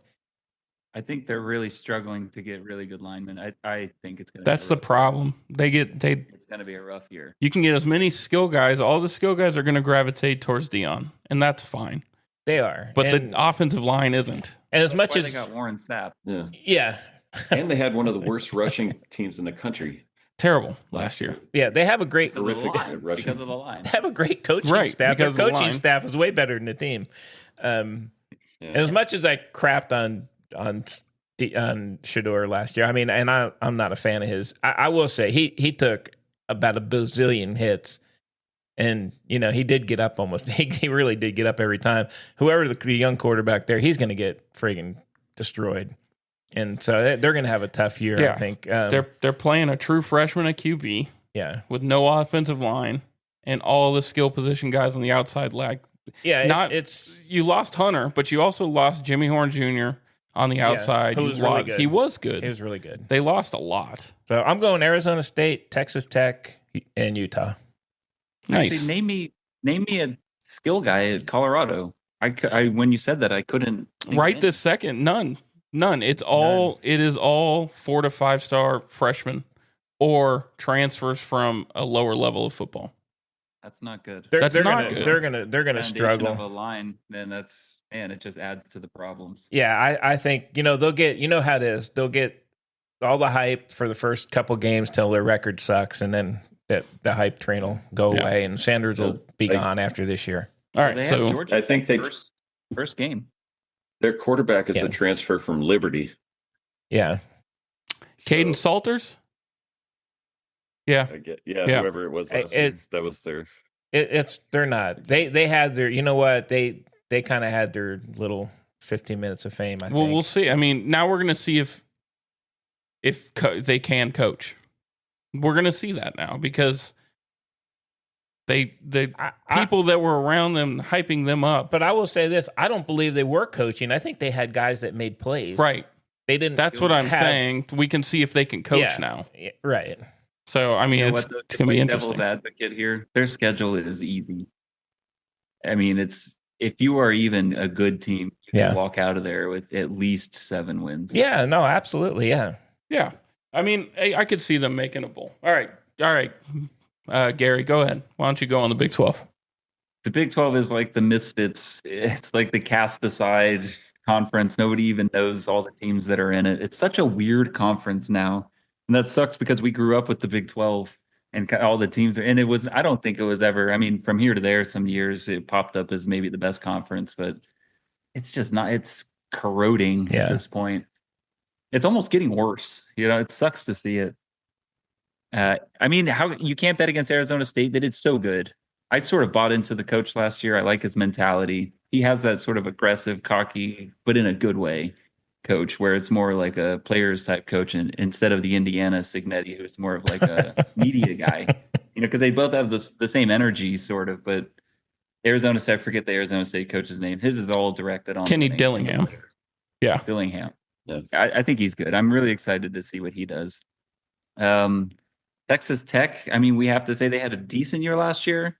I think they're really struggling to get really good linemen. I think it's going to That's the problem. It's going to be a rough year. You can get as many skill guys. All the skill guys are going to gravitate towards Dion, and that's fine. They are. But the offensive line isn't. And as That's much why as they got Warren Sapp. Yeah. And they had one of the worst rushing teams in the country. Terrible last year. Yeah, they have a great Because of the Horrific line. rushing. Because of the line. they have a great coaching Right, staff. Their because of the coaching line. staff is way better than the team. And as much as I crapped on Shador last year, I mean, and I'm not a fan of his. I will say he took about a bazillion hits. And, he did get up almost. He really did get up every time. Whoever the young quarterback there, he's going to get friggin' destroyed. And so they're going to have a tough year, I think. They're playing a true freshman at QB. Yeah. With no offensive line and all the skill position guys on the outside. You lost Hunter, but you also lost Jimmy Horn Jr. on the outside. who was really good. He was good. He was really good. They lost a lot. So I'm going Arizona State, Texas Tech, and Utah. Nice. Actually, name me a skill guy at Colorado. I when you said that, I couldn't think Right of this second, none. It is all 4 to 5 star freshmen or transfers from a lower level of football. That's not good. They're That's not gonna, good. They're gonna Foundation struggle. of a line, then it just adds to the problems. Yeah, I think they'll get how it is. They'll get all the hype for the first couple games till their record sucks, and then that the hype train will go away and Sanders will be gone after this year. All right, They so have Georgia I think they first game. their quarterback is a transfer from Liberty. Yeah. Caden Salters? Yeah. Whoever it was last year, that was their. They're not. They had their. You know what? They kind of had their little 15 minutes of fame. I think. We'll see. I mean, now we're going to see if they can coach. We're going to see that now because people that were around them hyping them up. But I will say this: I don't believe they were coaching. I think they had guys that made plays. Right. They didn't. That's what I'm saying. We can see if they can coach now. Yeah, right. So I mean, it's going to be interesting. Devil's advocate here. Their schedule is easy. I mean, if you are even a good team, you can walk out of there with at least 7 wins. Yeah. No. Absolutely. Yeah. Yeah. I mean, I could see them making a bowl. All right. Gary, go ahead. Why don't you go on the Big 12? The Big 12 is like the misfits. It's like the cast aside conference. Nobody even knows all the teams that are in it. It's such a weird conference now. And that sucks because we grew up with the Big 12 and all the teams. And I don't think it was ever, I mean, from here to there, some years it popped up as maybe the best conference, but it's just not, it's corroding at this point. It's almost getting worse. It sucks to see it. I mean, how you can't bet against Arizona State. They did so good. I sort of bought into the coach last year. I like his mentality. He has that sort of aggressive, cocky, but in a good way coach, where it's more like a players type coach, and instead of the Indiana Signetti, who's more of like a media guy, because they both have the same energy sort of, but Arizona State, I forget the Arizona State coach's name. His is all directed on Kenny Dillingham. Yeah. Dillingham. Yeah. I think he's good. I'm really excited to see what he does. Texas Tech, I mean, we have to say they had a decent year last year,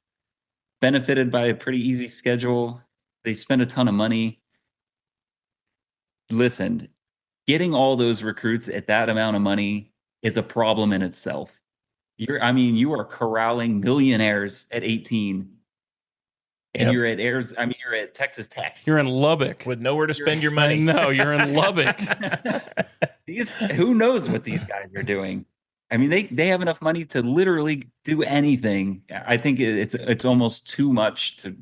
benefited by a pretty easy schedule. They spent a ton of money. Listen, getting all those recruits at that amount of money is a problem in itself. You are corralling millionaires at 18, and you're at Texas Tech. You're in Lubbock with nowhere to spend your money. No, you're in Lubbock. Who knows what these guys are doing? I mean, they have enough money to literally do anything. I think it's almost too much to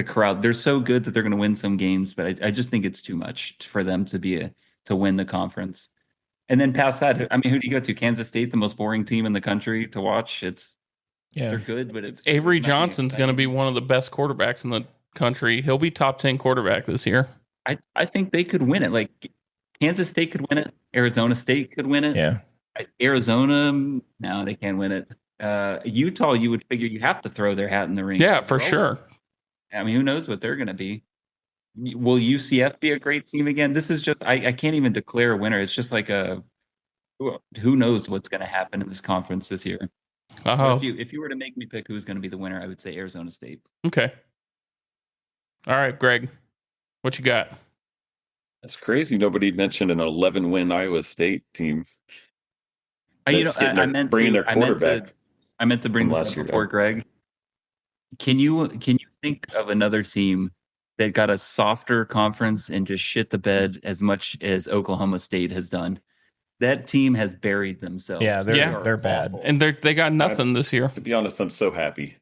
corral. They're so good that they're going to win some games, but I just think it's too much for them to win the conference. And then past that, I mean, who do you go to? Kansas State, the most boring team in the country to watch. They're good, but it's Avery Johnson's going to be one of the best quarterbacks in the country. He'll be top 10 quarterback this year. I think they could win it. Like Kansas State could win it. Arizona State could win it. Yeah. Arizona, no, they can't win it. Utah, you would figure you have to throw their hat in the ring. Yeah, for sure. I mean, who knows what they're going to be? Will UCF be a great team again? This is just, I can't even declare a winner. It's just like who knows what's going to happen in this conference this year. If you were to make me pick who's going to be the winner, I would say Arizona State. Okay. All right, Greg, what you got? That's crazy. Nobody mentioned an 11-win Iowa State team. I meant bringing their quarterback. I meant to bring this up before, Greg. Can you think of another team that got a softer conference and just shit the bed as much as Oklahoma State has done? That team has buried themselves. Yeah, they're bad, and they got nothing this year. To be honest, I'm so happy.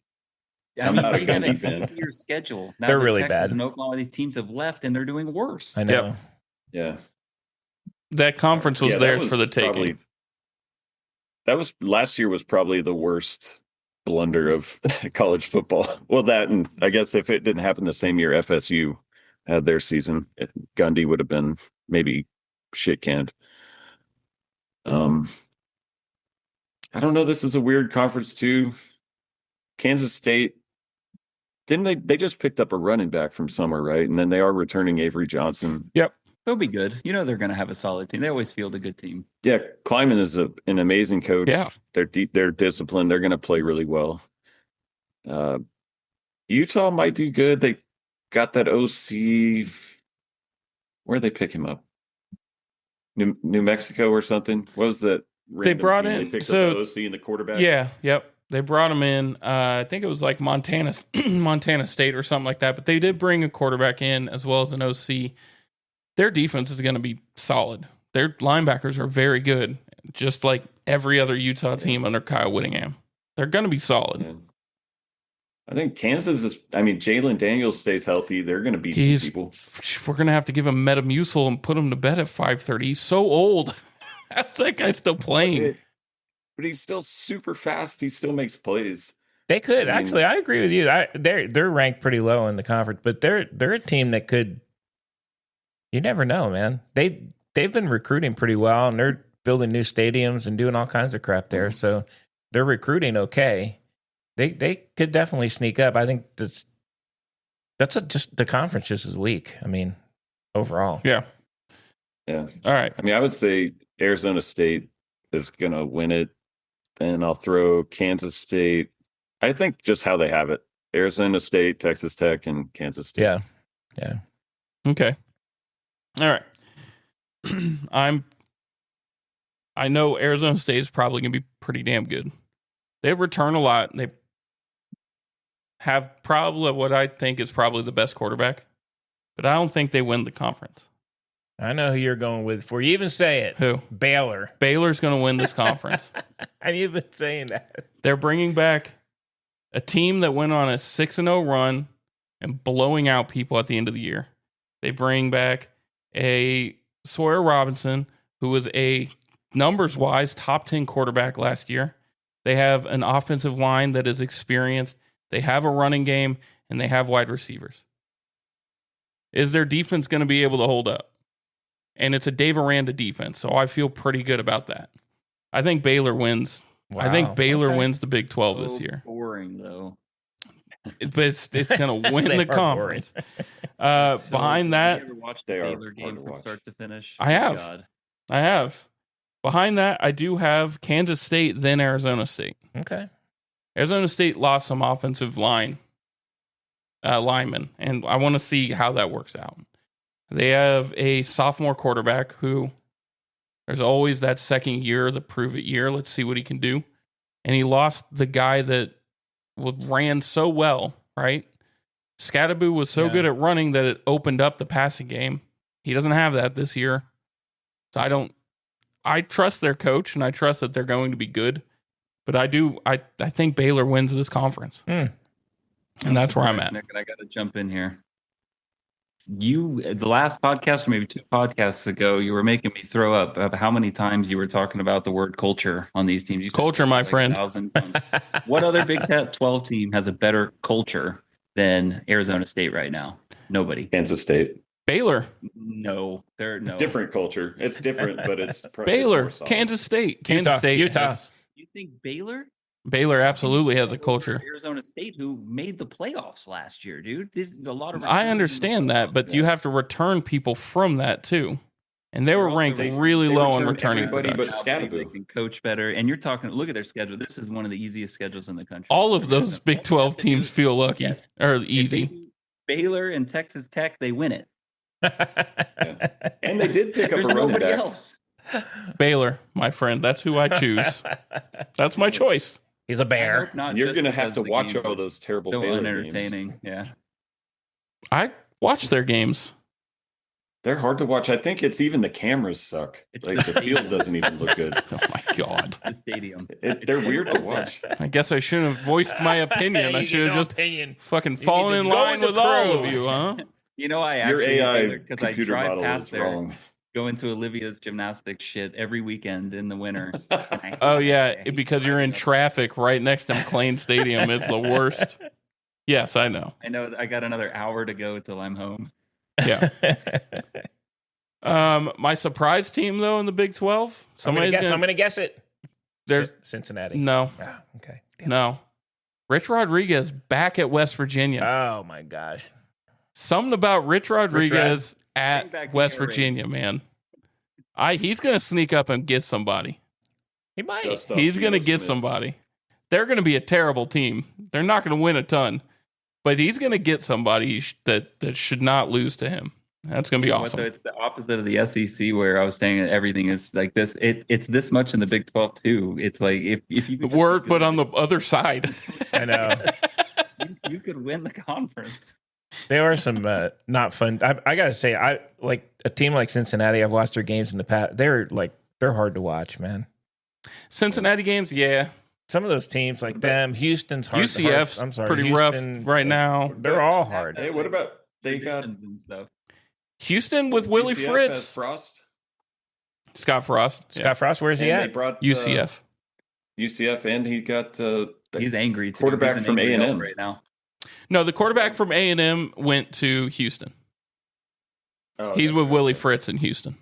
I'm not a Gundy fan. Your schedule. Now they're really Texas bad. And Oklahoma, these teams have left, and they're doing worse. I know. Yeah. That conference was theirs for the taking. Last year was probably the worst blunder of college football. Well, that, and I guess if it didn't happen the same year FSU had their season, Gundy would have been maybe shit canned. I don't know. This is a weird conference too. Kansas State, didn't they just picked up a running back from somewhere, right? And then they are returning Avery Johnson. Yep. They'll be good. They're going to have a solid team. They always field a good team. Yeah, Kleiman is an amazing coach. Yeah. They're disciplined. They're going to play really well. Utah might do good. They got that OC. Where'd they pick him up? New Mexico or something? What was that? They brought in. They picked up the OC and the quarterback. Yeah. Yep. They brought him in. I think it was like Montana State or something like that. But they did bring a quarterback in as well as an OC. Their defense is going to be solid. Their linebackers are very good, just like every other Utah team under Kyle Whittingham. They're going to be solid. Yeah. I think Kansas is. I mean, Jalen Daniels stays healthy. They're going to beat some people. We're going to have to give him Metamucil and put him to bed at 5:30. He's so old. How's that guy still playing? But he's still super fast. He still makes plays. They could actually. I agree with you. They're ranked pretty low in the conference, but they're a team that could. You never know, man. They've been recruiting pretty well, and they're building new stadiums and doing all kinds of crap there. So they're recruiting okay. They could definitely sneak up. I think just the conference just is weak. I mean, overall. Yeah. Yeah. All right. I mean, I would say Arizona State is going to win it. Then I'll throw Kansas State. I think just how they have it. Arizona State, Texas Tech, and Kansas State. Yeah. Yeah. Okay. All right. I know Arizona State is probably going to be pretty damn good. They return a lot. They have probably what I think is probably the best quarterback, but I don't think they win the conference. I know who you're going with before you even say it. Who? Baylor. Baylor's going to win this conference. I've been saying that. They're bringing back a team that went on a 6-0 run and blowing out people at the end of the year. They bring back a Sawyer Robinson, who was a numbers-wise top 10 quarterback last year. They have an offensive line that is experienced. They have a running game, and they have wide receivers. Is their defense going to be able to hold up? And it's a Dave Aranda defense, so I feel pretty good about that. I think Baylor wins. Wow. I think Baylor wins the Big 12 this year. Boring though. But it's going to win They the are conference. Behind that, Have you ever watched They the are Baylor hard game to from watch. start to finish? I have. God. I have. Behind that, I do have Kansas State, then Arizona State. Okay. Arizona State lost some offensive linemen, and I want to see how that works out. They have a sophomore quarterback who there's always that second year, the prove it year. Let's see what he can do. And he lost the guy that ran so well, right? Scattaboo was so good at running that it opened up the passing game. He doesn't have that this year. So I trust their coach, and I trust that they're going to be good. But I think Baylor wins this conference. And that's where I'm at. Nick, and I got to jump in here. The last podcast, or maybe 2 podcasts ago, you were making me throw up of how many times you were talking about the word culture on these teams. You said Culture, my friend. 1,000 times. What other Big 12 team has a better culture than Arizona State right now? Nobody. Kansas State. Baylor. No, they're no Different culture. It's different, but it's Baylor. it's more solid. Kansas State. Kansas State. Utah. You think Baylor? Baylor absolutely has a culture. Arizona State, who made the playoffs last year, dude. This is a lot of. I understand that, but you have to return people from that too. And they were ranked really low on returning everybody but production. They Scattaboo. can coach better, and you're talking. Look at their schedule. This is one of the easiest schedules in the country. All of those Big 12 teams feel lucky Yes. or If they easy. beat Baylor and Texas Tech, they win it. And they did pick up There's a running nobody back. else. Baylor, my friend. That's who I choose. That's my choice. He's a I bear. hope not You're just going to because have to the watch games all are those terrible so Baylor unentertaining. games. Yeah. I watch their games. They're hard to watch. I think it's even the cameras suck. It's Like the the field doesn't even look good. Oh my God. The stadium. They're weird to watch. I guess I shouldn't have voiced my opinion. I You should get have no just opinion. fucking need fallen to in go line with the with all crew. of you, huh? You know, I Your actually AI because I computer drive model past is there, wrong. going to Olivia's gymnastics shit every weekend in the winter. And I hate Oh it. I yeah, hate because you're in driving up. traffic right next to McLean Stadium. It's the worst. Yes, I know. I know I got another hour to go till I'm home. Yeah. My surprise team though in the Big 12. I'm gonna Somebody's guess it. There's- Cincinnati. no, Ah, okay. Damn. no. Rich Rodriguez back at West Virginia. Oh my gosh. Something about Rich Bring Rodriguez back at the West air raid. Virginia, man. He's gonna sneak up and get somebody. He might. Dust off He's gonna Geno get Smith. somebody. They're gonna be a terrible team. They're not gonna win a ton, but he's gonna get somebody that should not lose to him. That's gonna be You know what, awesome. though? It's the opposite of the SEC, where I was saying that everything is like this. It's this much in the Big 12 too. It's like if you could just be Word, good but at on the other side. I know. you could win the conference. There are some not fun. I gotta say, I like a team like Cincinnati. I've watched their games in the past. They're hard to watch, man. Cincinnati games, yeah. some of those teams like them, Houston's hard. UCF's I'm sorry, pretty Houston, rough right now. They're all hard. Hey, what about they got Traditions and stuff. Houston with Willie UCF Fritz, has Frost? Scott Frost, Scott Frost, where's he And at? they brought UCF. UCF, and he got the He's angry. Too. quarterback He's an from angry A&M elf right now. No, the quarterback from A&M went to Houston. Oh, He's that's with right. Willie Fritz in Houston.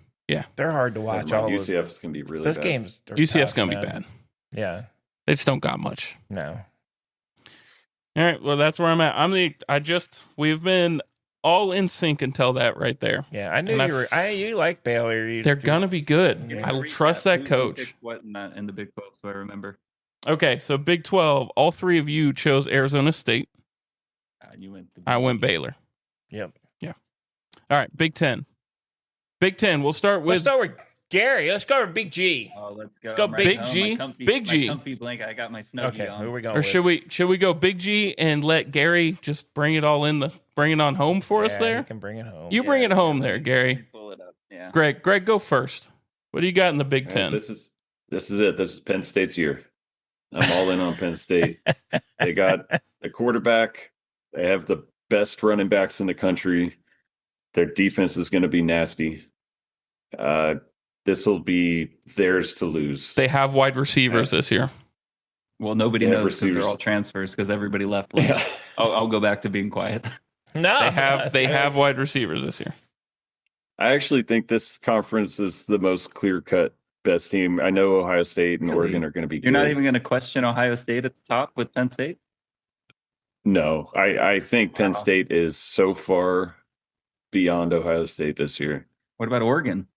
They're hard to watch. Never All mind. those, UCF's gonna be really those bad. games. Are UCF's tough, gonna be man. bad. Yeah, They just don't got much. no. All right, well that's where I'm at. We've been all in sync until that right there. Yeah, I knew And you were. You like Baylor. You They're do. gonna be good. Yeah. I trust that Who coach. picked what in the Big 12, so I remember. Okay, so Big 12, all three of you chose Arizona State. You went. I went Baylor. Yep. All right, Big 10. Big 10, we'll start Let's with start with Gary. Let's go with Big G. Oh, let's go. Let's go I'm Big home. G. My comfy, Big G. My comfy blanket. I got my snuggie Okay, on. who are we going or with? should we go Big G and let Gary just bring it on home for us Yeah, there? You can bring it home. You bring it home let there, me Gary. Pull it up. Yeah. Greg, go first. What do you got in the Big All right, 10? this is it. This is Penn State's year. I'm all in on Penn State. They got the quarterback. They have the best running backs in the country. Their defense is going to be nasty. This will be theirs to lose. They have wide receivers this year. Well, nobody Yeah, knows because receivers. they're all transfers because everybody left. Yeah. I'll go back to being quiet. No, They have wide receivers this year. I actually think this conference is the most clear-cut best team. I know Ohio State and Really? Oregon are going to be You're not good. even going to question Ohio State at the top with Penn State? No, I think Penn Wow. State is so far beyond Ohio State this year. What about Oregon?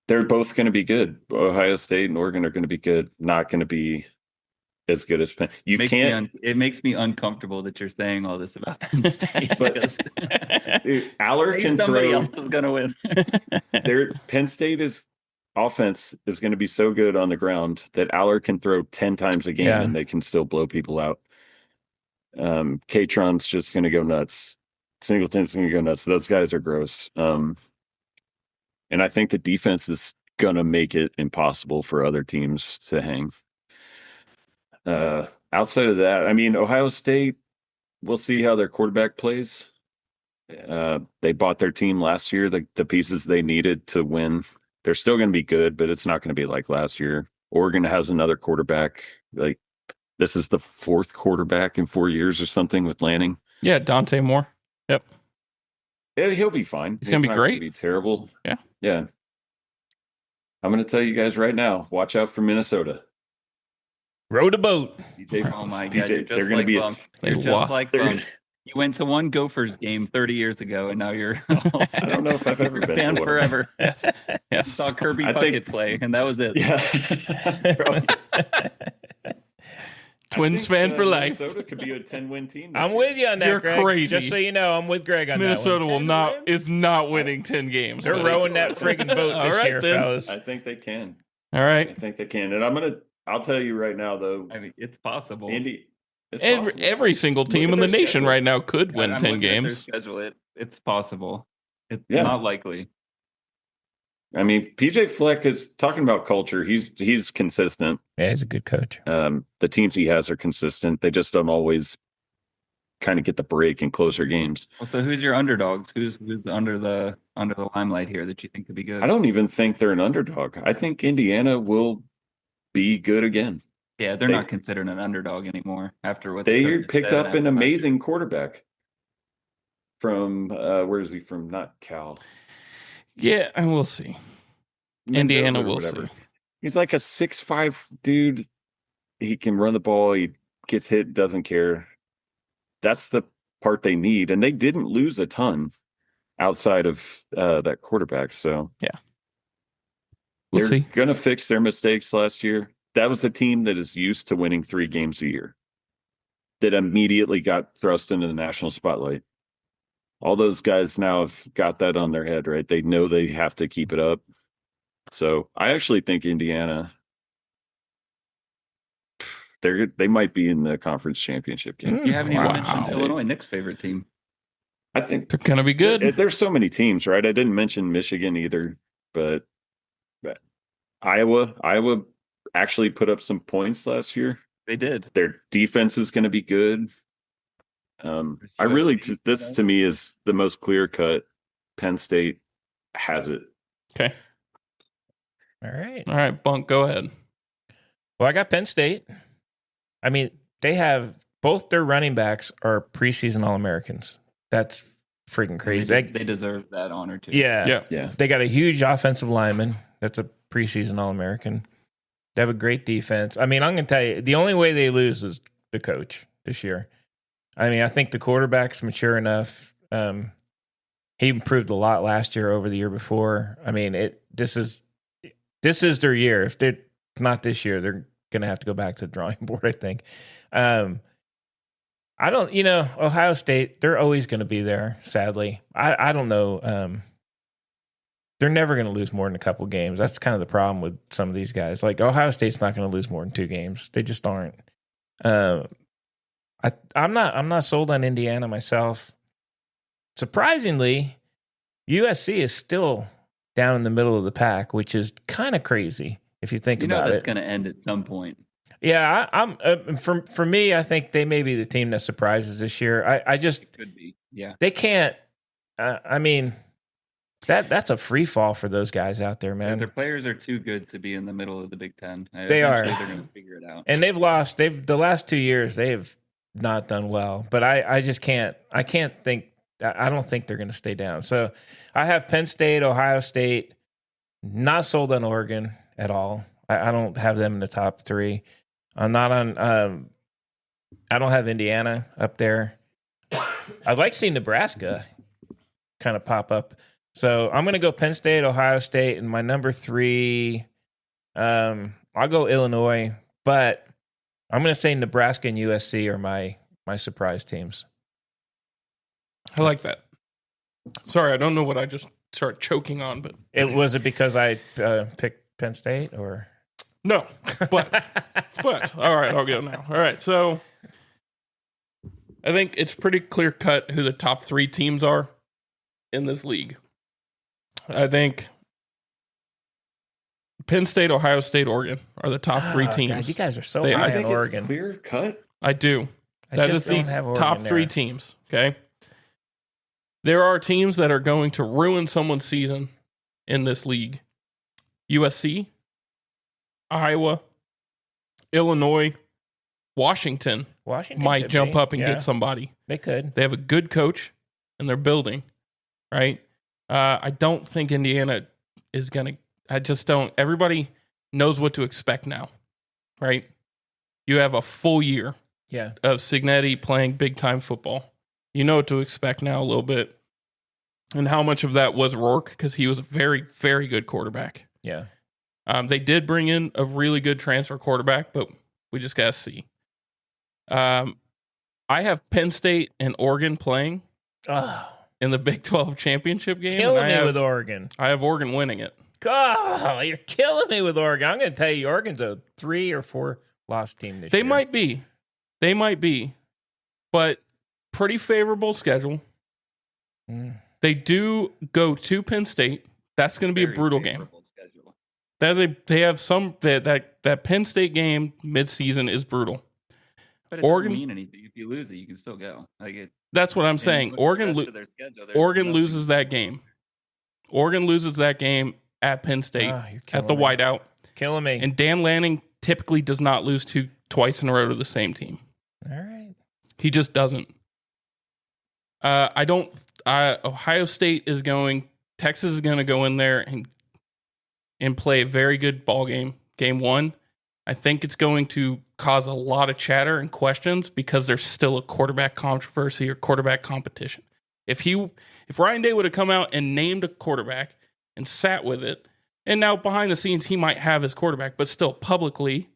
They're both going to be good. Ohio State and Oregon are going to be good. Not going to be as good as Penn. You can't. It makes me uncomfortable that you're saying all this about Penn State. But- because Dude, Aller can somebody throw. else is going to win. Their Penn State offense is going to be so good on the ground that Aller can throw 10 times a game Yeah. and they can still blow people out. Katron's just going to go nuts. Singleton's going to go nuts. Those guys are gross. And I think the defense is going to make it impossible for other teams to hang. Outside of that, I mean, Ohio State, we'll see how their quarterback plays. They bought their team last year, the pieces they needed to win. They're still going to be good, but it's not going to be like last year. Oregon has another quarterback. Like, this is the fourth quarterback in 4 years or something with Lanning. Yeah, Dante Moore. Yep. Yeah, he'll be fine. He's gonna be not great. Be terrible. Yeah. Yeah. I'm going to tell you guys right now, watch out for Minnesota. Row the boat. DJ, Oh my DJ, God, you're just they're going like to be. Bunk. They You're just lo- like they're Bunk. You went to one Gophers game 30 years ago, and now you're I don't know if I've ever you're a been fan to one. forever. Yes. You Yes. saw Kirby I think- Puckett play, and that was it. Yeah. Twins fan for life. Minnesota could be a 10-win team. this I'm year. with you on that, You're Greg. crazy. Just so you know, I'm with Greg on Minnesota that is not winning 10 games. one. They're buddy. rowing that friggin' boat All this right, year, then. fellas. I think they can. All I right. think they can. And I'll tell you right now, though, I mean, it's possible. Indy. It's Every, possible. every single Look team at in the their nation schedule. right now could win I'm 10 looking at their games. schedule. It's possible. It's Yeah. not likely. I mean, PJ Fleck is talking about culture. He's consistent. Yeah, he's a good coach. The teams he has are consistent. They just don't always kind of get the break in closer games. Well, so who's your underdogs? Who's under the limelight here that you think could be good? I don't even think they're an underdog. I think Indiana will be good again. Yeah, they're They- not considered an underdog anymore after what They started picked 7 up an after last year. amazing quarterback from where is he from? Not Cal. Yeah, and we'll see. Indiana, Mendoza or we'll whatever. see. He's like a 6'5" dude. He can run the ball. He gets hit, doesn't care. That's the part they need. And they didn't lose a ton outside of that quarterback. So We'll they're see. going to fix their mistakes last year. That was a team that is used to winning 3 games a year that immediately got thrust into the national spotlight. All those guys now have got that on their head, right? They know they have to keep it up. So I actually think Indiana, they might be in the conference championship game. You haven't even Wow. mentioned Illinois, Nick's favorite team. I think They're going to be good. there's so many teams, right? I didn't mention Michigan either, but Iowa actually put up some points last year. They did. Their defense is going to be good. I really, this to me is the most clear cut. Penn State has it. Okay. All right, Bunk, go ahead. Well, I got Penn State. I mean, they have both their running backs are preseason All-Americans. That's freaking crazy. They deserve that honor too. Yeah. Yeah. They got a huge offensive lineman. That's a preseason All-American. They have a great defense. I mean, I'm going to tell you, the only way they lose is the coach this year. I mean, I think the quarterback's mature enough. He improved a lot last year over the year before. I mean, this is their year. If they're not this year, they're going to have to go back to the drawing board, I think. I don't, Ohio State, they're always going to be there, sadly. I don't know. They're never going to lose more than a couple games. That's kind of the problem with some of these guys. Like, Ohio State's not going to lose more than 2 games. They just aren't. I'm not sold on Indiana myself. Surprisingly, USC is still down in the middle of the pack, which is kind of crazy if you think about it. That's going to end at some point. Yeah, I'm for me, I think they may be the team that surprises this year. I just it could be. Yeah. They can't I mean, that's a free fall for those guys out there, man. Their players are too good to be in the middle of the Big Ten. They are. They're going to figure it out. And they've lost. The last 2 years they've not done well. But I just can't. I don't think they're going to stay down. So I have Penn State, Ohio State. Not sold on Oregon at all. I don't have them in the top 3. I'm not on. I don't have Indiana up there. I'd like seeing Nebraska kind of pop up. So I'm going to go Penn State, Ohio State, and my number 3. I'll go Illinois, but I'm going to say Nebraska and USC are my surprise teams. I like that. Sorry, I don't know what I just started choking on, but Was it because I picked Penn State or no? But all right, I'll go now. All right, so I think it's pretty clear cut who the top 3 teams are in this league. I think Penn State, Ohio State, Oregon are the top 3 teams. God, you guys are so I high think on Oregon. It's clear cut. I do. That is the top 3 teams. Okay. There are teams that are going to ruin someone's season in this league. USC, Iowa, Illinois, Washington might jump up and get somebody. They could. They have a good coach and they're building, right? I don't think Indiana is going to, I just don't. Everybody knows what to expect now, right? You have a full year of Signetti playing big-time football. You know what to expect now a little bit. And how much of that was Rourke, because he was a very, very good quarterback. Yeah. They did bring in a really good transfer quarterback, but we just got to see. I have Penn State and Oregon playing in the Big 12 championship game. Killing me with Oregon. I have Oregon winning it. Oh, you're killing me with Oregon. I'm going to tell you, Oregon's a 3 or 4 loss team this year. They might be. But pretty favorable schedule. They do go to Penn State. That's going to be a brutal game. They have some that Penn State game midseason is brutal. But it doesn't mean anything. If you lose it, you can still go. That's what I'm saying. Oregon loses that game. Oregon loses that game at Penn State at the whiteout. Killing me. And Dan Lanning typically does not lose twice in a row to the same team. All right. He just doesn't. Ohio State is going. Texas is going to go in there and play a very good ball game. Game 1. I think it's going to cause a lot of chatter and questions because there's still a quarterback controversy or quarterback competition. If Ryan Day would have come out and named a quarterback and sat with it, and now behind the scenes he might have his quarterback, but still publicly,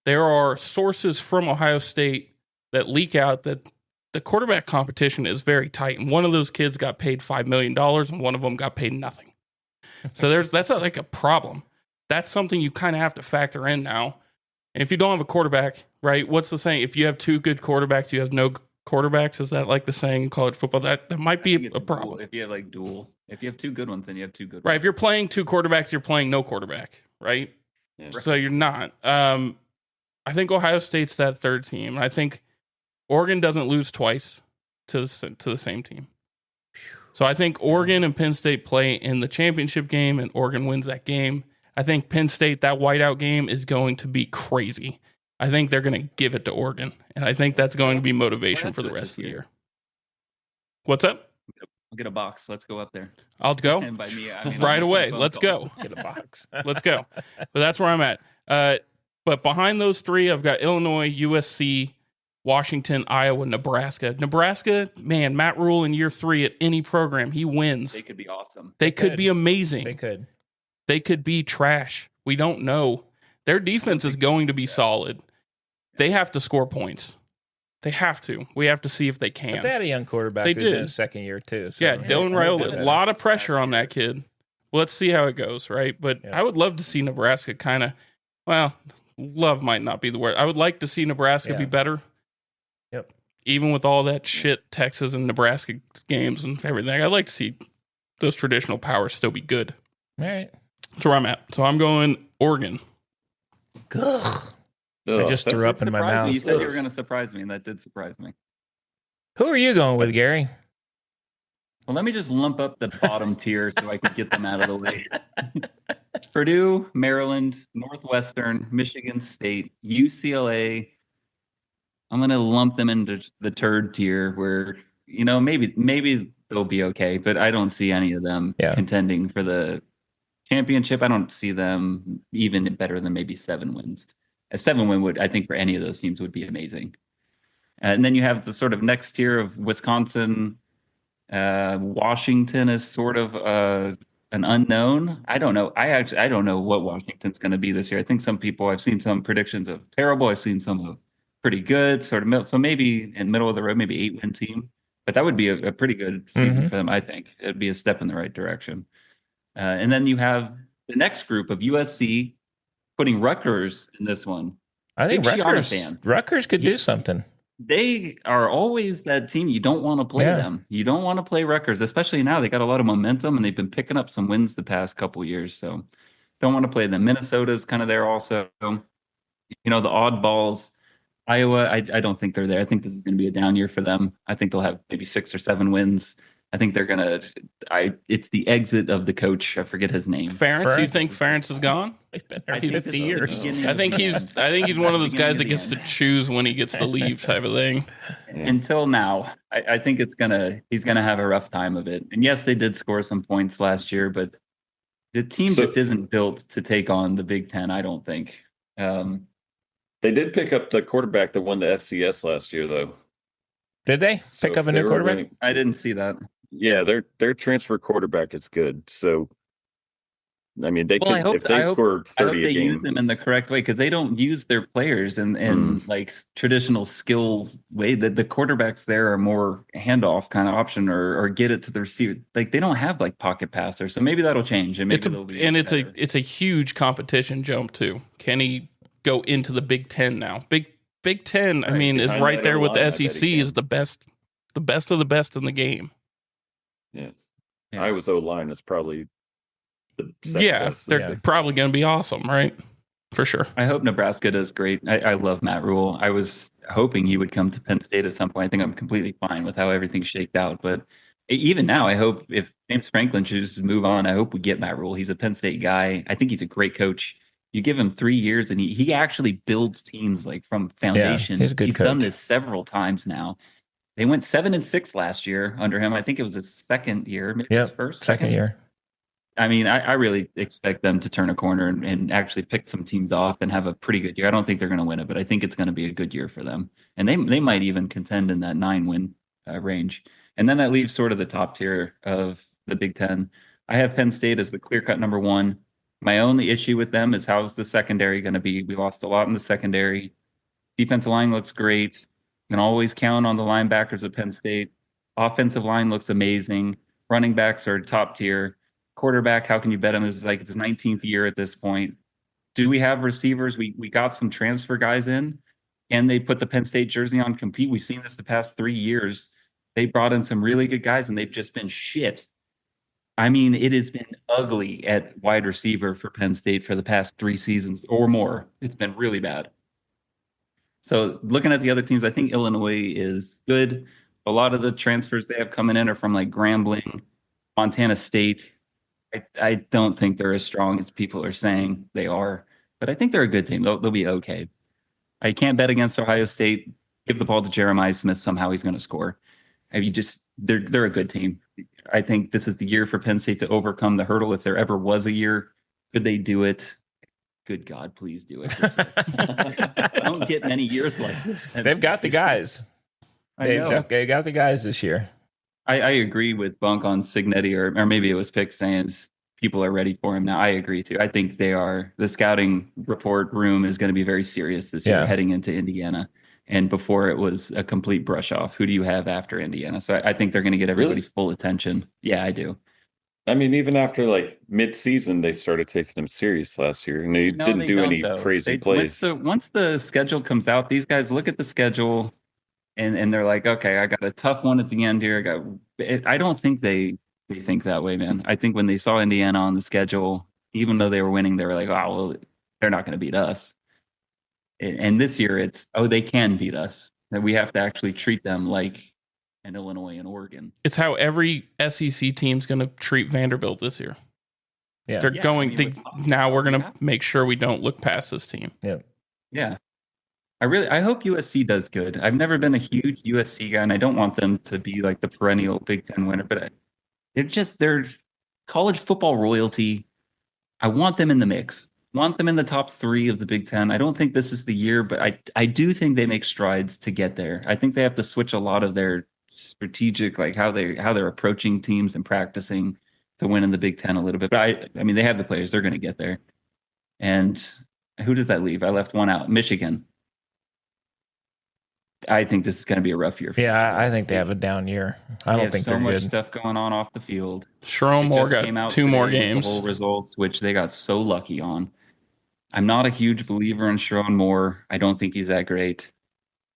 there are sources from Ohio State that leak out that the quarterback competition is very tight, and one of those kids got paid $5 million, and one of them got paid nothing. So that's like a problem. That's something you kind of have to factor in now. And if you don't have a quarterback, right? What's the saying? If you have 2 good quarterbacks, you have no quarterbacks. Is that like the saying in college football? That might be a problem. If you have dual, if you have 2 good ones, then you have 2 good ones. Right. If you're playing 2 quarterbacks, you're playing no quarterback, right? Yeah. So you're not. I I think Ohio State's that third team. I think Oregon doesn't lose twice to the same team. So I think Oregon and Penn State play in the championship game, and Oregon wins that game. I think Penn State, that whiteout game, is going to be crazy. I think they're going to give it to Oregon, and I think that's going to be motivation for the rest of the year. What's up? I'll get a box. Let's go up there. I'll go. And by me, I mean right away. Let's go. Get a box. Let's go. But that's where I'm at. But behind those three, I've got Illinois, USC, Washington, Iowa, Nebraska. Nebraska, man, Matt Rule in year 3 at any program, he wins. They could be awesome. They could be amazing. They could. They could be trash. We don't know. Their defense is going to be solid. They have to score points. They have to. We have to see if they can. But they had a young quarterback They who's did. in his second year, too. So Yeah, Dylan Raiola. A lot of pressure Last on that kid. Well, let's see how it goes, right? But Yeah. I would love to see Nebraska kind of, well, love might not be the word. I would like to see Nebraska be better. Yep. Even with all that shit Texas and Nebraska games and everything, I'd like to see those traditional powers still be good. All right. That's where I'm at. So I'm going Oregon. Ugh. Ugh, I just threw up in my Surprised mouth. me. You said you were going to surprise me, and that did surprise me. Who are you going with, Gary? Well, let me just lump up the bottom tier so I can get them out of the way. Purdue, Maryland, Northwestern, Michigan State, UCLA. I'm going to lump them into the third tier where, maybe they'll be okay, but I don't see any of them contending for the championship. I don't see them even better than maybe 7 wins. A 7-win would, I think, for any of those teams would be amazing. And then you have the sort of next tier of Wisconsin, Washington is sort of an unknown. I don't know. I don't know what Washington's going to be this year. I think I've seen some predictions of terrible. I've seen some of pretty good, sort of middle. So maybe in middle of the road, maybe 8-win team. But that would be a pretty good season for them, I think. It'd be a step in the right direction. And then you have the next group of USC putting Rutgers in this one. I think Big Shiana fan. Rutgers could do something. They are always that team. You don't want to play them. You don't want to play Rutgers, especially now. They got a lot of momentum, and they've been picking up some wins the past couple years. So don't want to play them. Minnesota's kind of there also. The oddballs. Iowa, I don't think they're there. I think this is going to be a down year for them. I think they'll have maybe 6 or 7 wins. I think they're going to it's the exit of the coach. I forget his name. Ferentz, you think Ferentz is gone? He's been there 50 years. I think he's one of those guys that gets to choose when he gets to leave type of thing. Until now, I think he's gonna have a rough time of it. And yes, they did score some points last year, but the team just isn't built to take on the Big Ten, I don't think. They did pick up the quarterback that won the FCS last year, though. Did they pick up a new quarterback? I didn't see that. Yeah, their transfer quarterback is good. So, I mean, they could if they score 30 I hope a they game. use them in the correct way because they don't use their players in like traditional skill way. That the quarterbacks there are more handoff kind of option or get it to the receiver. Like they don't have like pocket passers, so maybe that'll change. And maybe it's a huge competition jump too. Can he go into the Big Ten now? Big Ten, I mean, is right there with the SEC. Is the best of the best in the game. Yeah. Iowa's O-line is probably the second best. They're probably going to be awesome, right? For sure. I hope Nebraska does great. I love Matt Rule. I was hoping he would come to Penn State at some point. I think I'm completely fine with how everything's shaked out. But even now, I hope if James Franklin chooses to move on, I hope we get Matt Rule. He's a Penn State guy. I think he's a great coach. You give him 3 years, and he actually builds teams like from foundation. Yeah, he's a good coach. Done this several times now. They went 7-6 last year under him. I think it was his second year, maybe his first. Second year. I mean, I really expect them to turn a corner and actually pick some teams off and have a pretty good year. I don't think they're going to win it, but I think it's going to be a good year for them. And they might even contend in that 9-win range. And then that leaves sort of the top tier of the Big Ten. I have Penn State as the clear-cut number 1. My only issue with them is how's the secondary going to be? We lost a lot in the secondary. Defensive line looks great. You can always count on the linebackers of Penn State. Offensive line looks amazing. Running backs are top tier. Quarterback, how can you bet him? This is like his 19th year at this point. Do we have receivers? We got some transfer guys in, and they put the Penn State jersey on, compete. We've seen this the past 3 years. They brought in some really good guys, and they've just been shit. I mean, it has been ugly at wide receiver for Penn State for the past 3 seasons or more. It's been really bad. So looking at the other teams, I think Illinois is good. A lot of the transfers they have coming in are from like Grambling, Montana State. I don't think they're as strong as people are saying they are, but I think they're a good team. They'll be okay. I can't bet against Ohio State. Give the ball to Jeremiah Smith. Somehow he's going to score. I mean, they're a good team. I think this is the year for Penn State to overcome the hurdle. If there ever was a year, could they do it? Good God, please do it. Don't get many years like this. They've got the guys. They got the guys this year. I agree with Bunk on Signetti, or maybe it was Pick saying people are ready for him now. I agree too. I think they are. The scouting report room is going to be very serious this year heading into Indiana. And before it was a complete brush off. Who do you have after Indiana? So I think they're going to get everybody's full attention. Yeah, I do. I mean, even after like mid-season, they started taking him serious last year, and they didn't do any crazy plays. Once the schedule comes out, these guys look at the schedule, and they're like, okay, I got a tough one at the end here. I don't think they think that way, man. I think when they saw Indiana on the schedule, even though they were winning, they were like, oh, well, they're not going to beat us. And this year, it's they can beat us. That we have to actually treat them like an Illinois and Oregon. It's how every SEC team's going to treat Vanderbilt this year. Yeah, they're now we're going to make sure we don't look past this team. Yeah. I hope USC does good. I've never been a huge USC guy, and I don't want them to be like the perennial Big Ten winner, but they're college football royalty. I want them in the mix. Want them in the top 3 of the Big Ten. I don't think this is the year, but I do think they make strides to get there. I think they have to switch a lot of their strategic, like how they're approaching teams and practicing to win in the Big Ten a little bit. But I mean, they have the players. They're going to get there. And who does that leave? I left one out. Michigan. I think this is going to be a rough year. I think they have a down year. I don't think they're good. So much stuff going on off the field. Sherrone Moore got 2 more games. Full results, which they got so lucky on. I'm not a huge believer in Sherrone Moore. I don't think he's that great.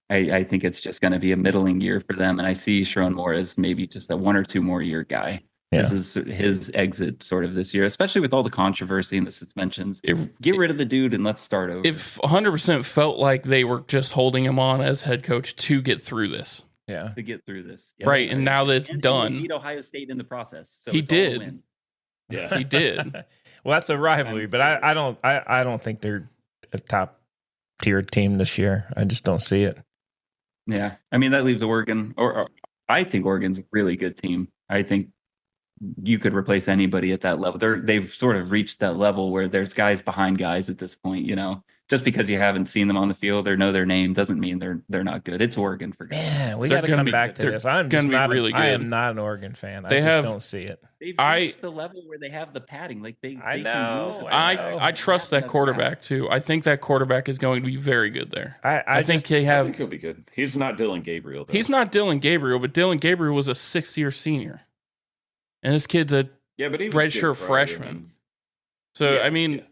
I think it's just going to be a middling year for them. And I see Sherrone Moore as maybe just a 1 or 2 more year guy. Yeah. This is his exit sort of this year, especially with all the controversy and the suspensions. Get rid of the dude and let's start over. If 100% felt like they were just holding him on as head coach to get through this. Yeah. To get through this. Yeah, right. And now that it's done. He beat Ohio State in the process. So he did. Yeah. He did. Well, that's a rivalry, but I don't think they're a top tier team this year. I just don't see it. Yeah. I mean, that leaves Oregon, or I think Oregon's a really good team. I think you could replace anybody at that level. They've sort of reached that level where there's guys behind guys at this point, you know. Just because you haven't seen them on the field or know their name doesn't mean they're not good. It's Oregon for guys. Man, we got to come back to this. I'm just not really good. I am not an Oregon fan. I just don't see it. They've reached the level where they have the padding. Like I know. I trust that quarterback too. I think that quarterback is going to be very good there. I think he'll be good. He's not Dylan Gabriel, though. He's not Dylan Gabriel, but Dylan Gabriel was a 6th-year senior. And this kid's a redshirt freshman. So, I mean,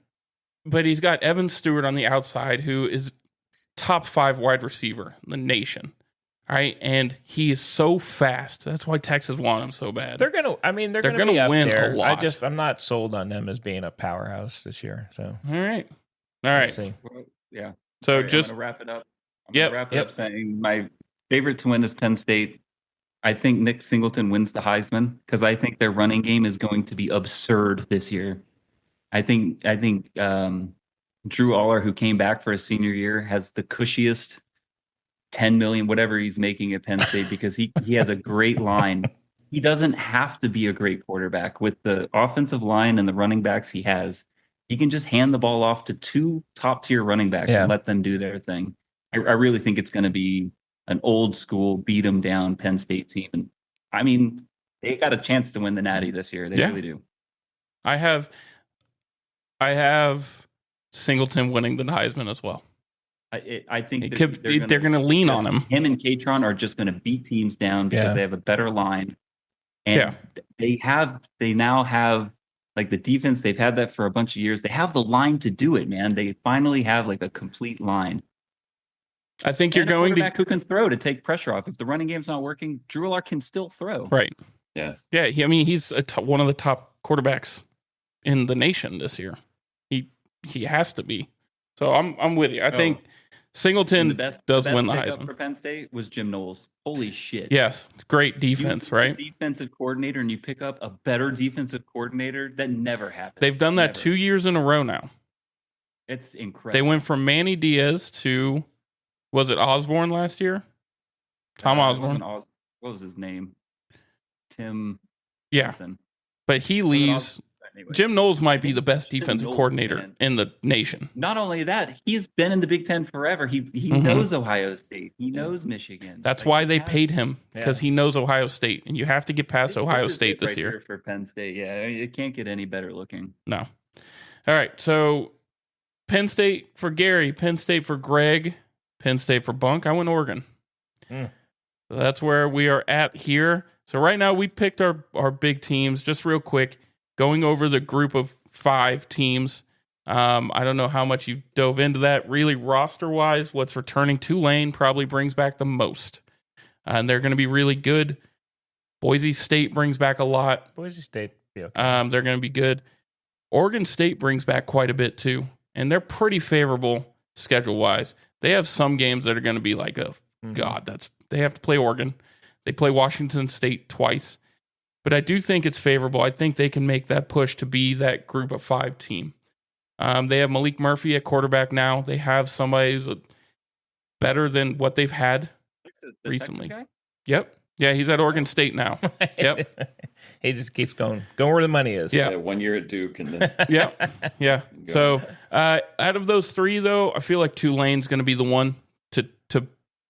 but he's got Evan Stewart on the outside, who is top 5 wide receiver in the nation. All right. And he is so fast. That's why Texas want him so bad. They're going to win there. A lot. I'm not sold on them as being a powerhouse this year. So, all right. We'll see. Yeah. So I'm going to wrap it up. Up saying my favorite to win is Penn State. I think Nick Singleton wins the Heisman because I think their running game is going to be absurd this year. I think Drew Aller, who came back for his senior year, has the cushiest 10 million, whatever he's making at Penn State, because he has a great line. He doesn't have to be a great quarterback. With the offensive line and the running backs he has, he can just hand the ball off to 2 top-tier running backs and let them do their thing. I really think it's going to be an old school, beat them down Penn State team. And I mean, they got a chance to win the Natty this year. They really do. I have Singleton winning the Heisman as well. I think they're going to lean on him. Him and Katron are just going to beat teams down because they have a better line. And they now have like the defense. They've had that for a bunch of years. They have the line to do it, man. They finally have like a complete line. I think you're going to who can throw to take pressure off. If the running game's not working, Drew Aller can still throw. Right. Yeah. Yeah. He's one of the top quarterbacks in the nation this year. He has to be. So I'm with you. I think Singleton And the does best win the pickup Heisman. for Penn State was Jim Knowles. Holy shit. Yes, great defense, You right? defensive coordinator, and you pick up a better defensive coordinator. That never happened. They've done that Never. 2 years in a row now. It's incredible. They went from Manny Diaz to, was it Osborne last year? Tom It Osborne. wasn't what was his name? Tim. Yeah, something. but he leaves. Anyway. Jim Knowles might be the best Jim defensive Knowles, coordinator man. in the nation. Not only that, he's been in the Big Ten forever. He Mhm. knows Ohio State. He knows Michigan. That's Like, why he they has- paid him, because he knows Ohio State, and you have to get past Ohio is State it this right year. here for Penn State. Yeah, it can't get any better looking. No. All right, so Penn State for Gary, Penn State for Greg, Penn State for Bunk. I went Oregon. Mm. So that's where we are at here. So right now we picked our big teams. Just real quick, going over the group of 5 teams. I don't know how much you dove into that. Really, roster-wise, what's returning, Tulane probably brings back the most. And they're going to be really good. Boise State brings back a lot. Boise State. Be okay. They're going to be good. Oregon State brings back quite a bit too, and they're pretty favorable schedule-wise. They have some games that are going to be like, oh, God, they have to play Oregon. They play Washington State twice. But I do think it's favorable. I think they can make that push to be that group of 5 team. They have Malik Murphy at quarterback now. They have somebody who's better than what they've had The recently. Texas guy? Yep. Yeah, he's at Oregon State now. Yep. He just keeps going where the money is. Yeah. 1 year at Duke and then Yep. Yeah. So out of those 3, though, I feel like Tulane's going to be the one to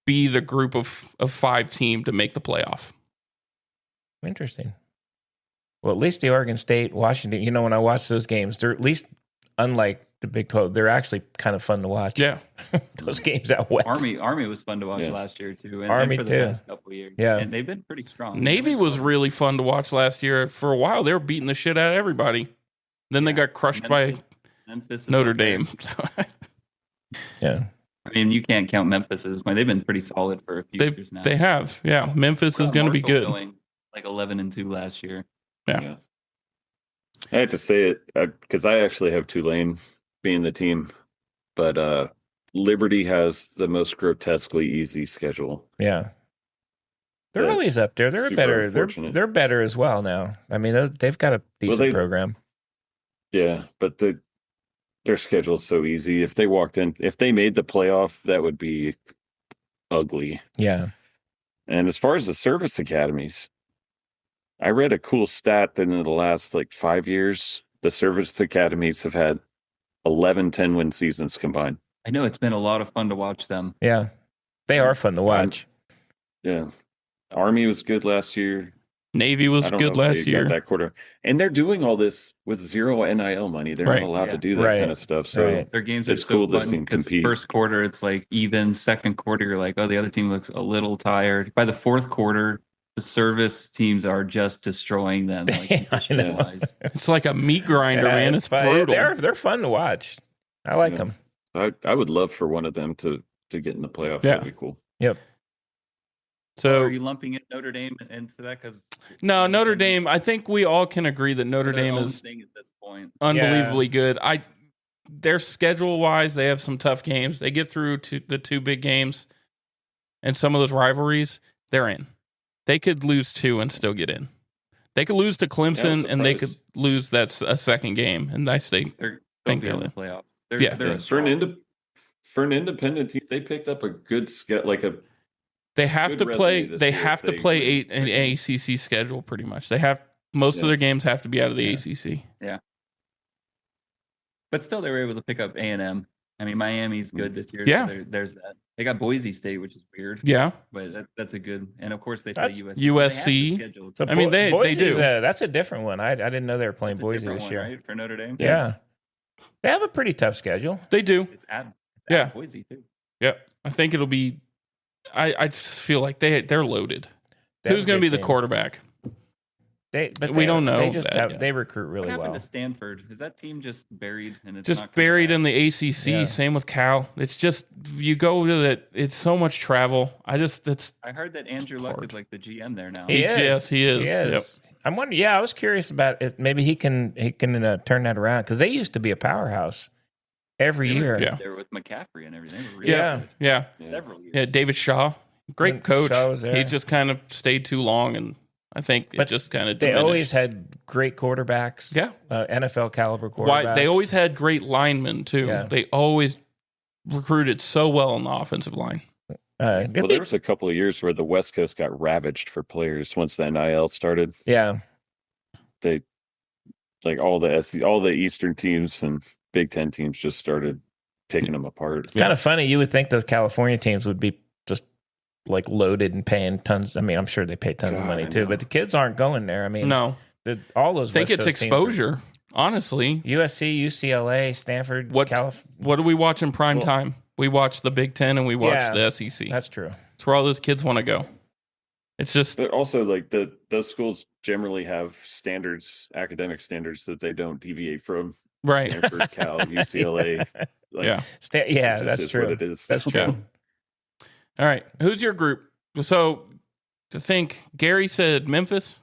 be the group of 5 team to make the playoff. Interesting. Well, at least the Oregon State, Washington, when I watch those games, they're at least, unlike the Big 12, they're actually kind of fun to watch. Yeah. Those games out west. Army was fun to watch last year too, and Army for the too. last couple of years. Yeah. And they've been pretty strong. Navy was really fun to watch last year. For a while, they were beating the shit out of everybody. Then they got crushed by Memphis is Notre up there. Dame. Yeah. I mean, you can't count Memphis as they've been pretty solid for a few years now. They have. Yeah. Memphis is going to be Marshall good. going like 11-2 last year. Yeah. I had to say it because I actually have Tulane being the team, but Liberty has the most grotesquely easy schedule. Yeah. They're Yeah. always up there. They're Super better. unfortunate. They're better as well now. I mean, they've got a decent program. Yeah, but their schedule is so easy. If they made the playoff, that would be ugly. Yeah. And as far as the service academies, I read a cool stat that in the last 5 years, the service academies have had 11 10-win seasons combined. I know it's been a lot of fun to watch them. Yeah. They are fun to watch. Yeah. Army was good last year. Navy was I don't good know if last they got year. that quarter. And they're doing all this with zero NIL money. They're Right. not allowed Yeah. to do that Right. kind of stuff. So Right. Their games are It's so cool to fun see 'em because compete. first quarter it's like even, second quarter you're like, oh, the other team looks a little tired. By the fourth quarter, the service teams are just destroying them. I know. wise. It's like a meat grinder, man. It's fun. brutal. They're fun to watch. I like Yeah. them. I would love for one of them to get in the playoff. Yeah. That'd be cool. Yep. So are you lumping in Notre Dame into that? Because no, Notre Dame. I think we all can agree that Notre Dame is thing at this point. unbelievably good. Their schedule wise, they have some tough games. They get through to the 2 big games, and some of those rivalries, they're in. They could lose 2 and still get in. They could lose to Clemson, and they could lose a second game, and I think They'll think be in they'll the playoffs. Yeah. They're a For strong an independent team, they picked up a good they have Good to play. resume this They year have if to they play win. an ACC schedule pretty much. They have most of Yeah. their games have to be out of the Yeah. ACC. But still, they were able to pick up A&M. I mean, Miami's good this year. Yeah. So there's that. They got Boise State, which is weird. Yeah, But that's a good. And of course, they play That's USC. So they have the USC. schedule. So I mean, they Boise's do. That's a different one. I didn't know they were playing It's a Boise different this one, year. right, for Notre Dame. Yeah. They have a pretty tough schedule. they do. It's at Yeah. Boise too. Yeah, I think it'll be. I just feel like they're loaded. They have Who's a going to be good the team. quarterback? We don't know They just that yet. they recruit really What happened well. to Stanford? Is that team just buried? And it's Just not coming buried back? in the ACC. Yeah. Same with Cal. It's just you go to that. It's so much travel. I heard that Andrew Luck hard. is like the GM there now. Yes, he is. Yep. I'm wondering. Yeah, I was curious about it. Maybe he can turn that around because they used to be a powerhouse every year. Yeah. There with McCaffrey and everything. They were really Yeah. good. Yeah. Several years. Yeah. David Shaw, great When coach. Shaw was there. He just kind of stayed too long, and I think it But just kind of They diminished. always had great quarterbacks. Yeah. NFL caliber quarterbacks. Why they always had great linemen too. Yeah. They always recruited so well on the offensive line. Well, there was a couple of years where the West Coast got ravaged for players once the NIL started. Yeah. They like all the Eastern teams and Big Ten teams just started picking them apart. It's kind of funny. You would think those California teams would be just like loaded and paying tons. I mean, I'm sure they pay tons of money too, but the kids aren't going there. I mean, No, all those. I think West it's Coast teams are- exposure. Honestly, USC, UCLA, Stanford, what do we watch in prime time? We watch the Big Ten and we watch Yeah. the SEC. That's true. That's where all those kids want to go. It's just But also, like those schools generally have standards, academic standards that they don't deviate from. right. Stanford, Cal, UCLA. Like, Yeah. Yeah, it just that's is true. What it is. That's true. Yeah. All right. Who's your group? So to think, Gary said Memphis.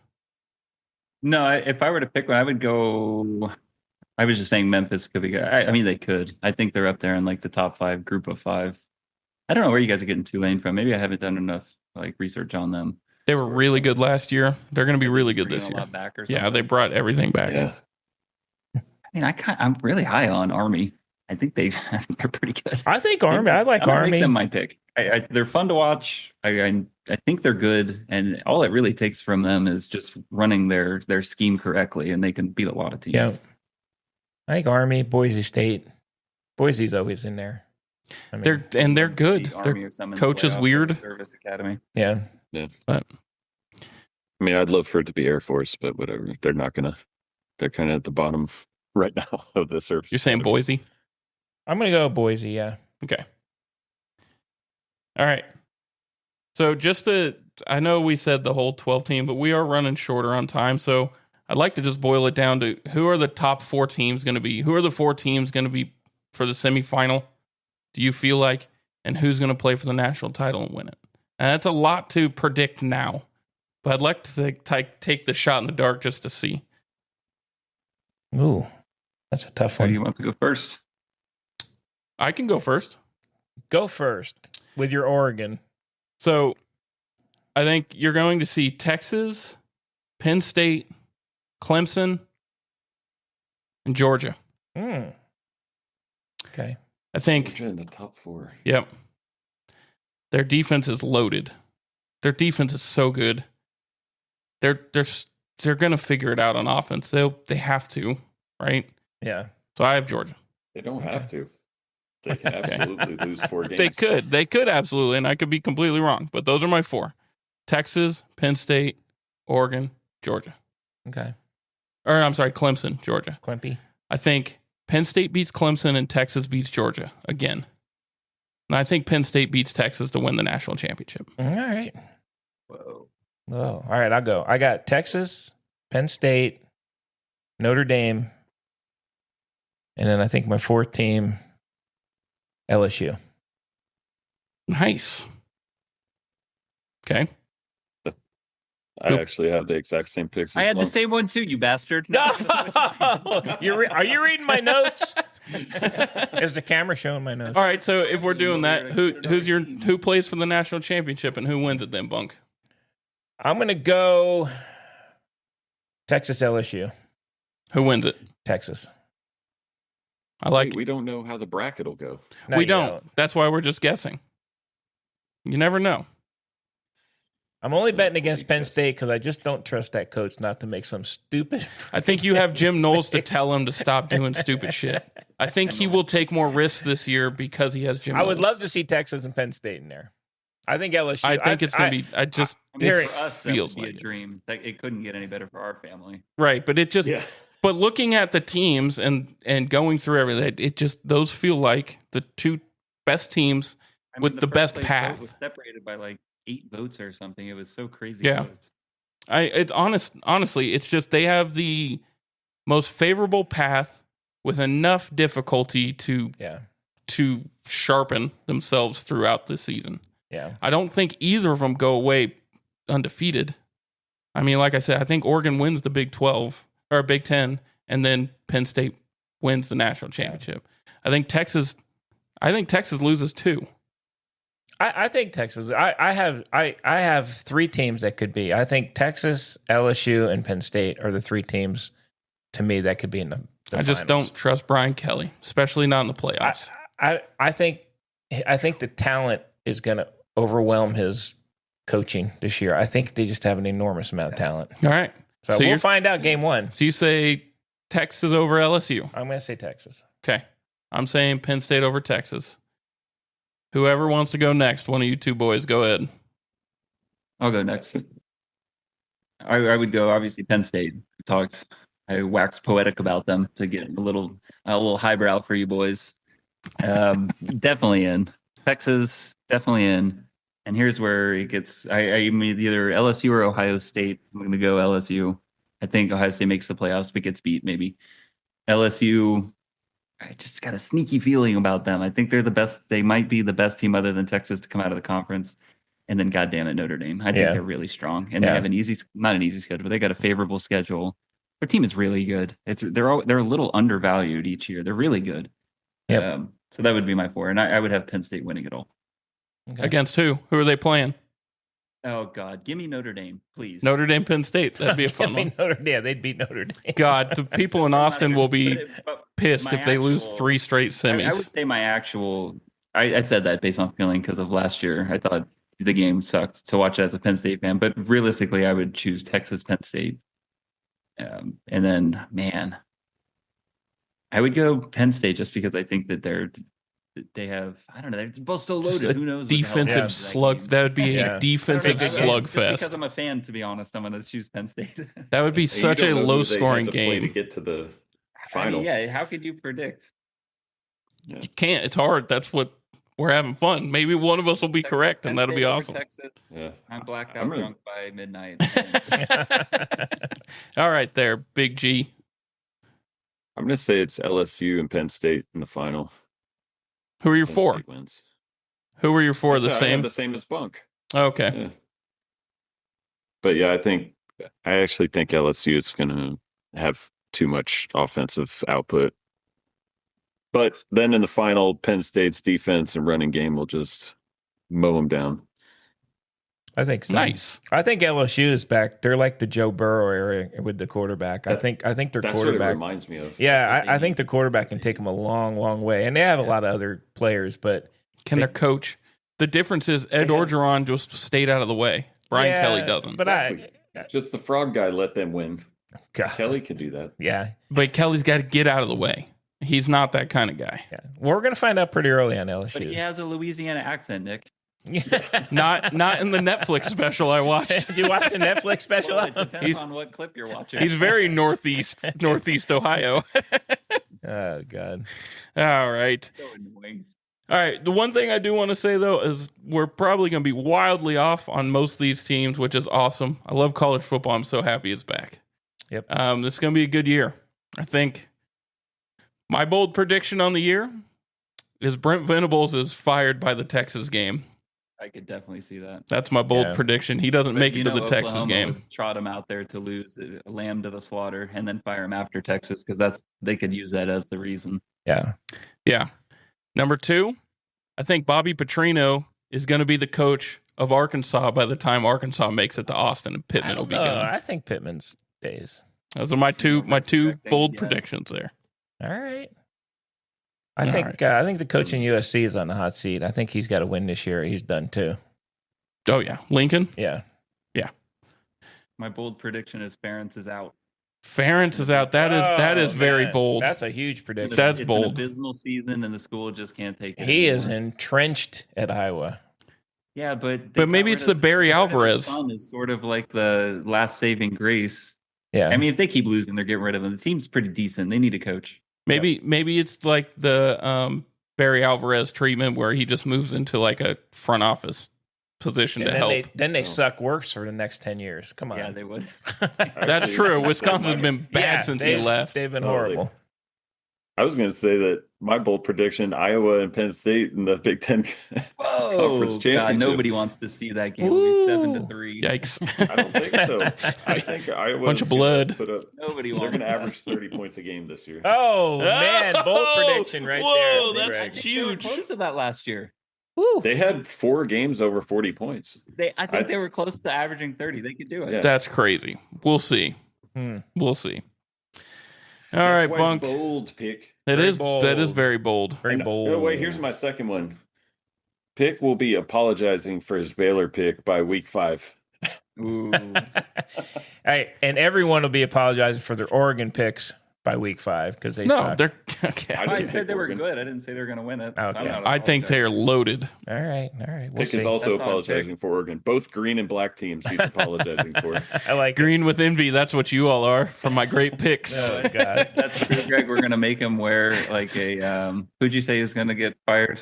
No, if I were to pick one, I would go. I was just saying Memphis could be good. I mean, they could. I think they're up there in like the top 5, group of 5. I don't know where you guys are getting Tulane from. Maybe I haven't done enough like research on them. They were really good last year. They're going to be really good this Bringing a year. lot back or Yeah, something. they brought everything back. Yeah. I mean, I'm really high on Army. I think they're pretty good. I think Army. I like I'm gonna Army. Make them my pick. They're fun to watch. I think they're good, and all it really takes from them is just running their scheme correctly, and they can beat a lot of teams. Yeah. I think Army, Boise State. Boise's always in there. I mean, They're good. See Army Their or some in the coach is playoffs, weird. like Service Academy. yeah. But I mean, I'd love for it to be Air Force, but whatever. They're not gonna. They're kind of at the bottom right now of the service. you're saying academies. Boise? I'm going to go Boise, yeah. Okay. All right. So I know we said the whole 12 team, but we are running shorter on time. So I'd like to just boil it down to who are the top 4 teams going to be? Who are the 4 teams going to be for the semifinal? Do you feel like? And who's going to play for the national title and win it? And that's a lot to predict now. But I'd like to take the shot in the dark just to see. Ooh, that's a tough Who do one. you want to go first? I can go first. Go first with your Oregon. So I think you're going to see Texas, Penn State, Clemson, and Georgia. Okay. I think, Georgia in the top 4. yep. Their defense is loaded. Their defense is so good. They're going to figure it out on offense. They have to, right? Yeah. So I have Georgia. They don't have to. They can absolutely lose 4 games. They could absolutely, and I could be completely wrong, but those are my 4: Texas, Penn State, Oregon, Georgia. Okay. Or I'm sorry, Clemson, Georgia. Climpy. I think Penn State beats Clemson and Texas beats Georgia again. And I think Penn State beats Texas to win the national championship. All right. Whoa. Oh, all right. I'll go. I got Texas, Penn State, Notre Dame, and then I think my 4th team, LSU. Nice. Okay. I actually have the exact same picks. I as had the Monk. same one too, you bastard. Are you reading my notes? Is the camera showing my notes? All right. So if we're doing that, who plays for the national championship and who wins it then, Bunk? I'm going to go Texas LSU. Who wins it? Texas. I like We don't know how the bracket will go. No, we you don't. That's why we're just guessing. You never know. I'm only betting against Penn State because I just don't trust that coach not to make some stupid. I think you have Jim Knowles to tell him to stop doing stupid shit. I think he will take more risks this year because he has Jim I Knowles. would love to see Texas and Penn State in there. I think LSU. I think it's going to be, I just, I mean, it for us, that feels would be like a it. dream. It couldn't get any better for our family. Right. But it just, Yeah. but looking at the teams and going through everything, it just, those feel like the 2 best teams. I With the first best place vote path. was separated by like 8 votes or something. It was so crazy. Yeah. close. Honestly, it's just, they have the most favorable path with enough difficulty to sharpen themselves throughout the season. Yeah. I don't think either of them go away undefeated. I mean, like I said, I think Oregon wins the Big 12 or Big 10, and then Penn State wins the national championship. I think Texas loses 2. I think Texas. I have 3 teams that could be. I think Texas, LSU, and Penn State are the 3 teams to me that could be in the I just finals. don't trust Brian Kelly, especially not in the playoffs. I think the talent is going to overwhelm his coaching this year. I think they just have an enormous amount of talent. All right. So we'll find out game 1. So you say Texas over LSU? I'm going to say Texas. Okay. I'm saying Penn State over Texas. Whoever wants to go next, one of you 2 boys, go ahead. I'll go next. I would go obviously Penn State. I waxed poetic about them to get a little highbrow for you boys. Definitely in. Texas, definitely in. And here's where it gets. I'm either LSU or Ohio State. I'm going to go LSU. I think Ohio State makes the playoffs, but gets beat maybe. LSU. I just got a sneaky feeling about them. I think they're the best. They might be the best team other than Texas to come out of the conference. And then, goddamn it, Notre Dame. I think they're really strong, and they have not an easy schedule, but they got a favorable schedule. Their team is really good. They're a little undervalued each year. They're really good. Yep. So that would be my 4, and I would have Penn State winning it all. Okay. Against who? Who are they playing? Oh God, give me Notre Dame, please. Notre Dame, Penn State. That'd be a fun one. They'd beat Notre Dame. God, the people in Austin will be pissed if they lose 3 straight semis. I would say my actual. I said that based on feeling because of last year. I thought the game sucked to watch as a Penn State fan, but realistically, I would choose Texas, Penn State, and then I would go Penn State just because I think that they have, I don't know, they're both so loaded. Who knows? Defensive slug. That would be a defensive slugfest. Because I'm a fan, to be honest, I'm going to choose Penn State. That would be such a low scoring game to get to the final. How could you predict? You can't. It's hard. That's what we're having fun. Maybe one of us will be correct, and that'll be awesome. Texas. Yeah. I'm blacked out drunk by midnight. All right, there, Big G. I'm going to say it's LSU and Penn State in the final. Who are your Penn 4? State wins. Who are your 4? I The have same? the same as Bunk. Okay. Yeah. But yeah, I actually think LSU is going to have too much offensive output. But then in the final, Penn State's defense and running game will just mow them down. I think so. Nice. I think LSU is back. They're like the Joe Burrow area with the quarterback. I think their that's quarterback what it reminds me of. Yeah, I think the quarterback can take them a long, long way, and they have a lot of other players. But Can their coach? The difference is Ed Orgeron just stayed out of the way. Brian Kelly doesn't. But Just the frog guy let them win. God. Kelly could do that. Yeah. But Kelly's got to get out of the way. He's not that kind of guy. Yeah. Well, we're going to find out pretty early on LSU. But he has a Louisiana accent, Nick. Not in the Netflix special I watched. Did you watch the Netflix special? Well, it depends on what clip you're watching. He's very northeast Ohio. Oh, God. All right. So annoying. All right. The one thing I do want to say, though, is we're probably going to be wildly off on most of these teams, which is awesome. I love college football. I'm so happy it's back. Yep. This is going to be a good year. I think my bold prediction on the year is Brent Venables is fired by the Texas game. I could definitely see that. That's my bold prediction. He doesn't make it to the Texas game. Trot him out there to lose a lamb to the slaughter and then fire him after Texas because they could use that as the reason. Yeah. Yeah. Number 2, I think Bobby Petrino is going to be the coach of Arkansas by the time Arkansas makes it to Austin, and Pittman will be gone. I think Pittman stays. Those are my two bold predictions there. All right. I think the coach in USC is on the hot seat. I think he's got to win this year. He's done too. Oh yeah, Lincoln. Yeah. My bold prediction is Ferentz is out. Ferentz is out. That is very bold. That's a huge prediction. That's it's bold. An abysmal season, and the school just can't take it. He anymore. is entrenched at Iowa. Yeah, but maybe it's the Barry Alvarez. Son is sort of like the last saving grace. Yeah. I mean, if they keep losing, they're getting rid of him. The team's pretty decent. They need a coach. Maybe it's like the Barry Alvarez treatment where he just moves into like a front office position to help. Then they suck worse for the next 10 years. Come on. Yeah, they would. That's true. Wisconsin's been bad since he left. They've been horrible. I was going to say that my bold prediction: Iowa and Penn State in the Big Ten Conference God, Championship. nobody wants to see that game. It'll be 7-3. Yikes. I don't think so. I think Iowa Bunch of blood. Nobody They're wants going to that. average 30 points a game this year. Oh, man. Bold prediction right Whoa, there. that's Greg. They were huge. close to that last year. Woo. They had 4 games over 40 points. I think they were close to averaging 30. They could do it. Yeah. That's crazy. We'll see. We'll see. All right, That's why it's Bunk. bold pick. That Very is bold. that is very bold. Very And- bold. Oh, wait, here's my second one. Pick will be apologizing for his Baylor pick by week 5. Ooh. All right, and everyone will be apologizing for their Oregon picks by week 5 because they No, suck. they're okay. I I didn't said pick they were Oregon. good. I didn't say they were going to win it. Okay. I think they're loaded. All right. We'll Pick see. is also That's on apologizing for Oregon. Both green and black teams he's apologizing for. I like Green with envy. That's what you all are for my great picks. Oh, God. That's true, Greg. We're going to make him wear like a. Who'd you say is going to get fired?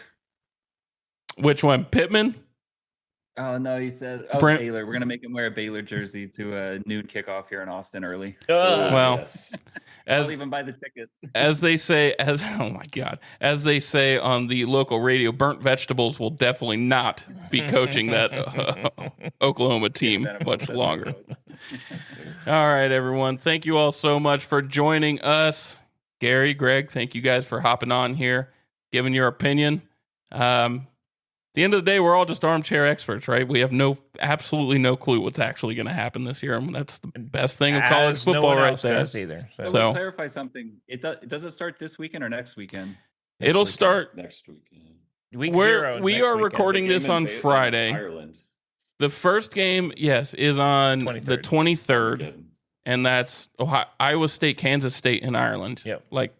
Which one? Pittman? Oh, no, you said Brent- Baylor. We're going to make him wear a Baylor jersey to a noon kickoff here in Austin early. Well, Yes. I'll As even buy the ticket. as they say, oh my God, as they say on the local radio, burnt vegetables will definitely not be coaching that Oklahoma team much longer. All right, everyone. Thank you all so much for joining us. Gary, Greg, thank you guys for hopping on here, giving your opinion. At the end of the day, we're all just armchair experts, right? We have absolutely no clue what's actually going to happen this year. And that's the best thing of college As no football one right else there. does either. So, So- We'll clarify something. Does it start this weekend or next weekend? It'll weekend. start. Next week. week we 0 are next weekend. recording this on Friday. Ireland. The first game, yes, is on the 23rd. Good. And that's Iowa State, Kansas State, and Ireland. Yep. Like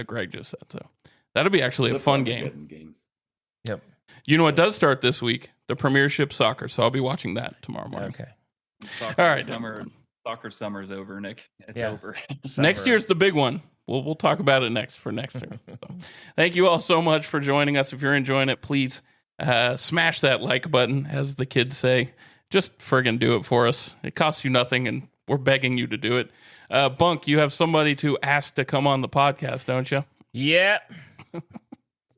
Greg just said. So that'll be actually a Flip fun Armageddon game. Yep. You know what does start this week? The Premiership Soccer. So I'll be watching that tomorrow morning. Okay. Soccer All right. Soccer summer's over, Nick. It's Yeah. over. Next Summer. year's the big one. We'll talk about it next year. So, thank you all so much for joining us. If you're enjoying it, please smash that like button, as the kids say. Just friggin' do it for us. It costs you nothing, and we're begging you to do it. Bunk, you have somebody to ask to come on the podcast, don't you? Yep.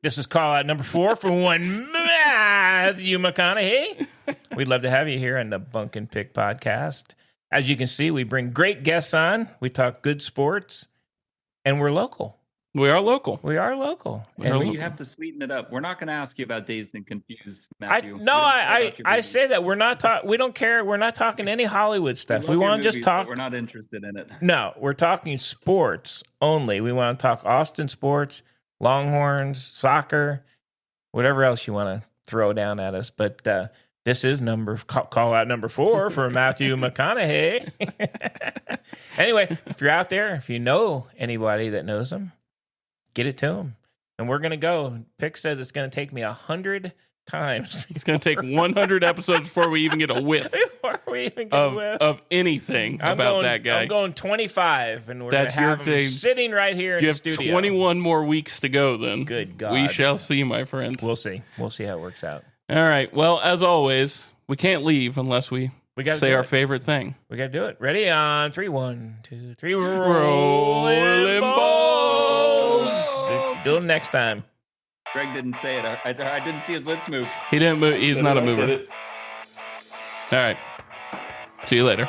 This is call out number 4 for one Mathew McConaughey. We'd love to have you here on the Bunk and Pick podcast. As you can see, we bring great guests on. We talk good sports, and we're local. We are local. We are local. We And are we- local. You have to sweeten it up. We're not going to ask you about Dazed and Confused, I Matthew. no, I I say that we're not we don't care. We're not talking any Hollywood stuff. We want to just talk. We're not interested in it. No, we're talking sports only. We want to talk Austin sports, Longhorns, soccer, whatever else you want to throw down at us. But this is call out number 4 for Mathew McConaughey. Anyway, if you're out there, if you know anybody that knows him, get it to him. And we're going to go. Pick says it's going to take me 100 times It's going to take 100 episodes before we even get a whiff before we even get away. of anything I'm about going, that guy. I'm going 25, and we're going to That's your have him day. sitting right here in You the have studio. 21 more weeks to go then. Good God. We shall see, my friend. We'll see. We'll see how it works out. All right. Well, as always, we can't leave unless we gotta say do our it. favorite thing. We got to do it. Ready? On 3, 1, 2, 3. Rolling balls. Do it next time. Greg didn't say it. I didn't see his lips move. He didn't move. He's not a I said mover. it. All right. See you later.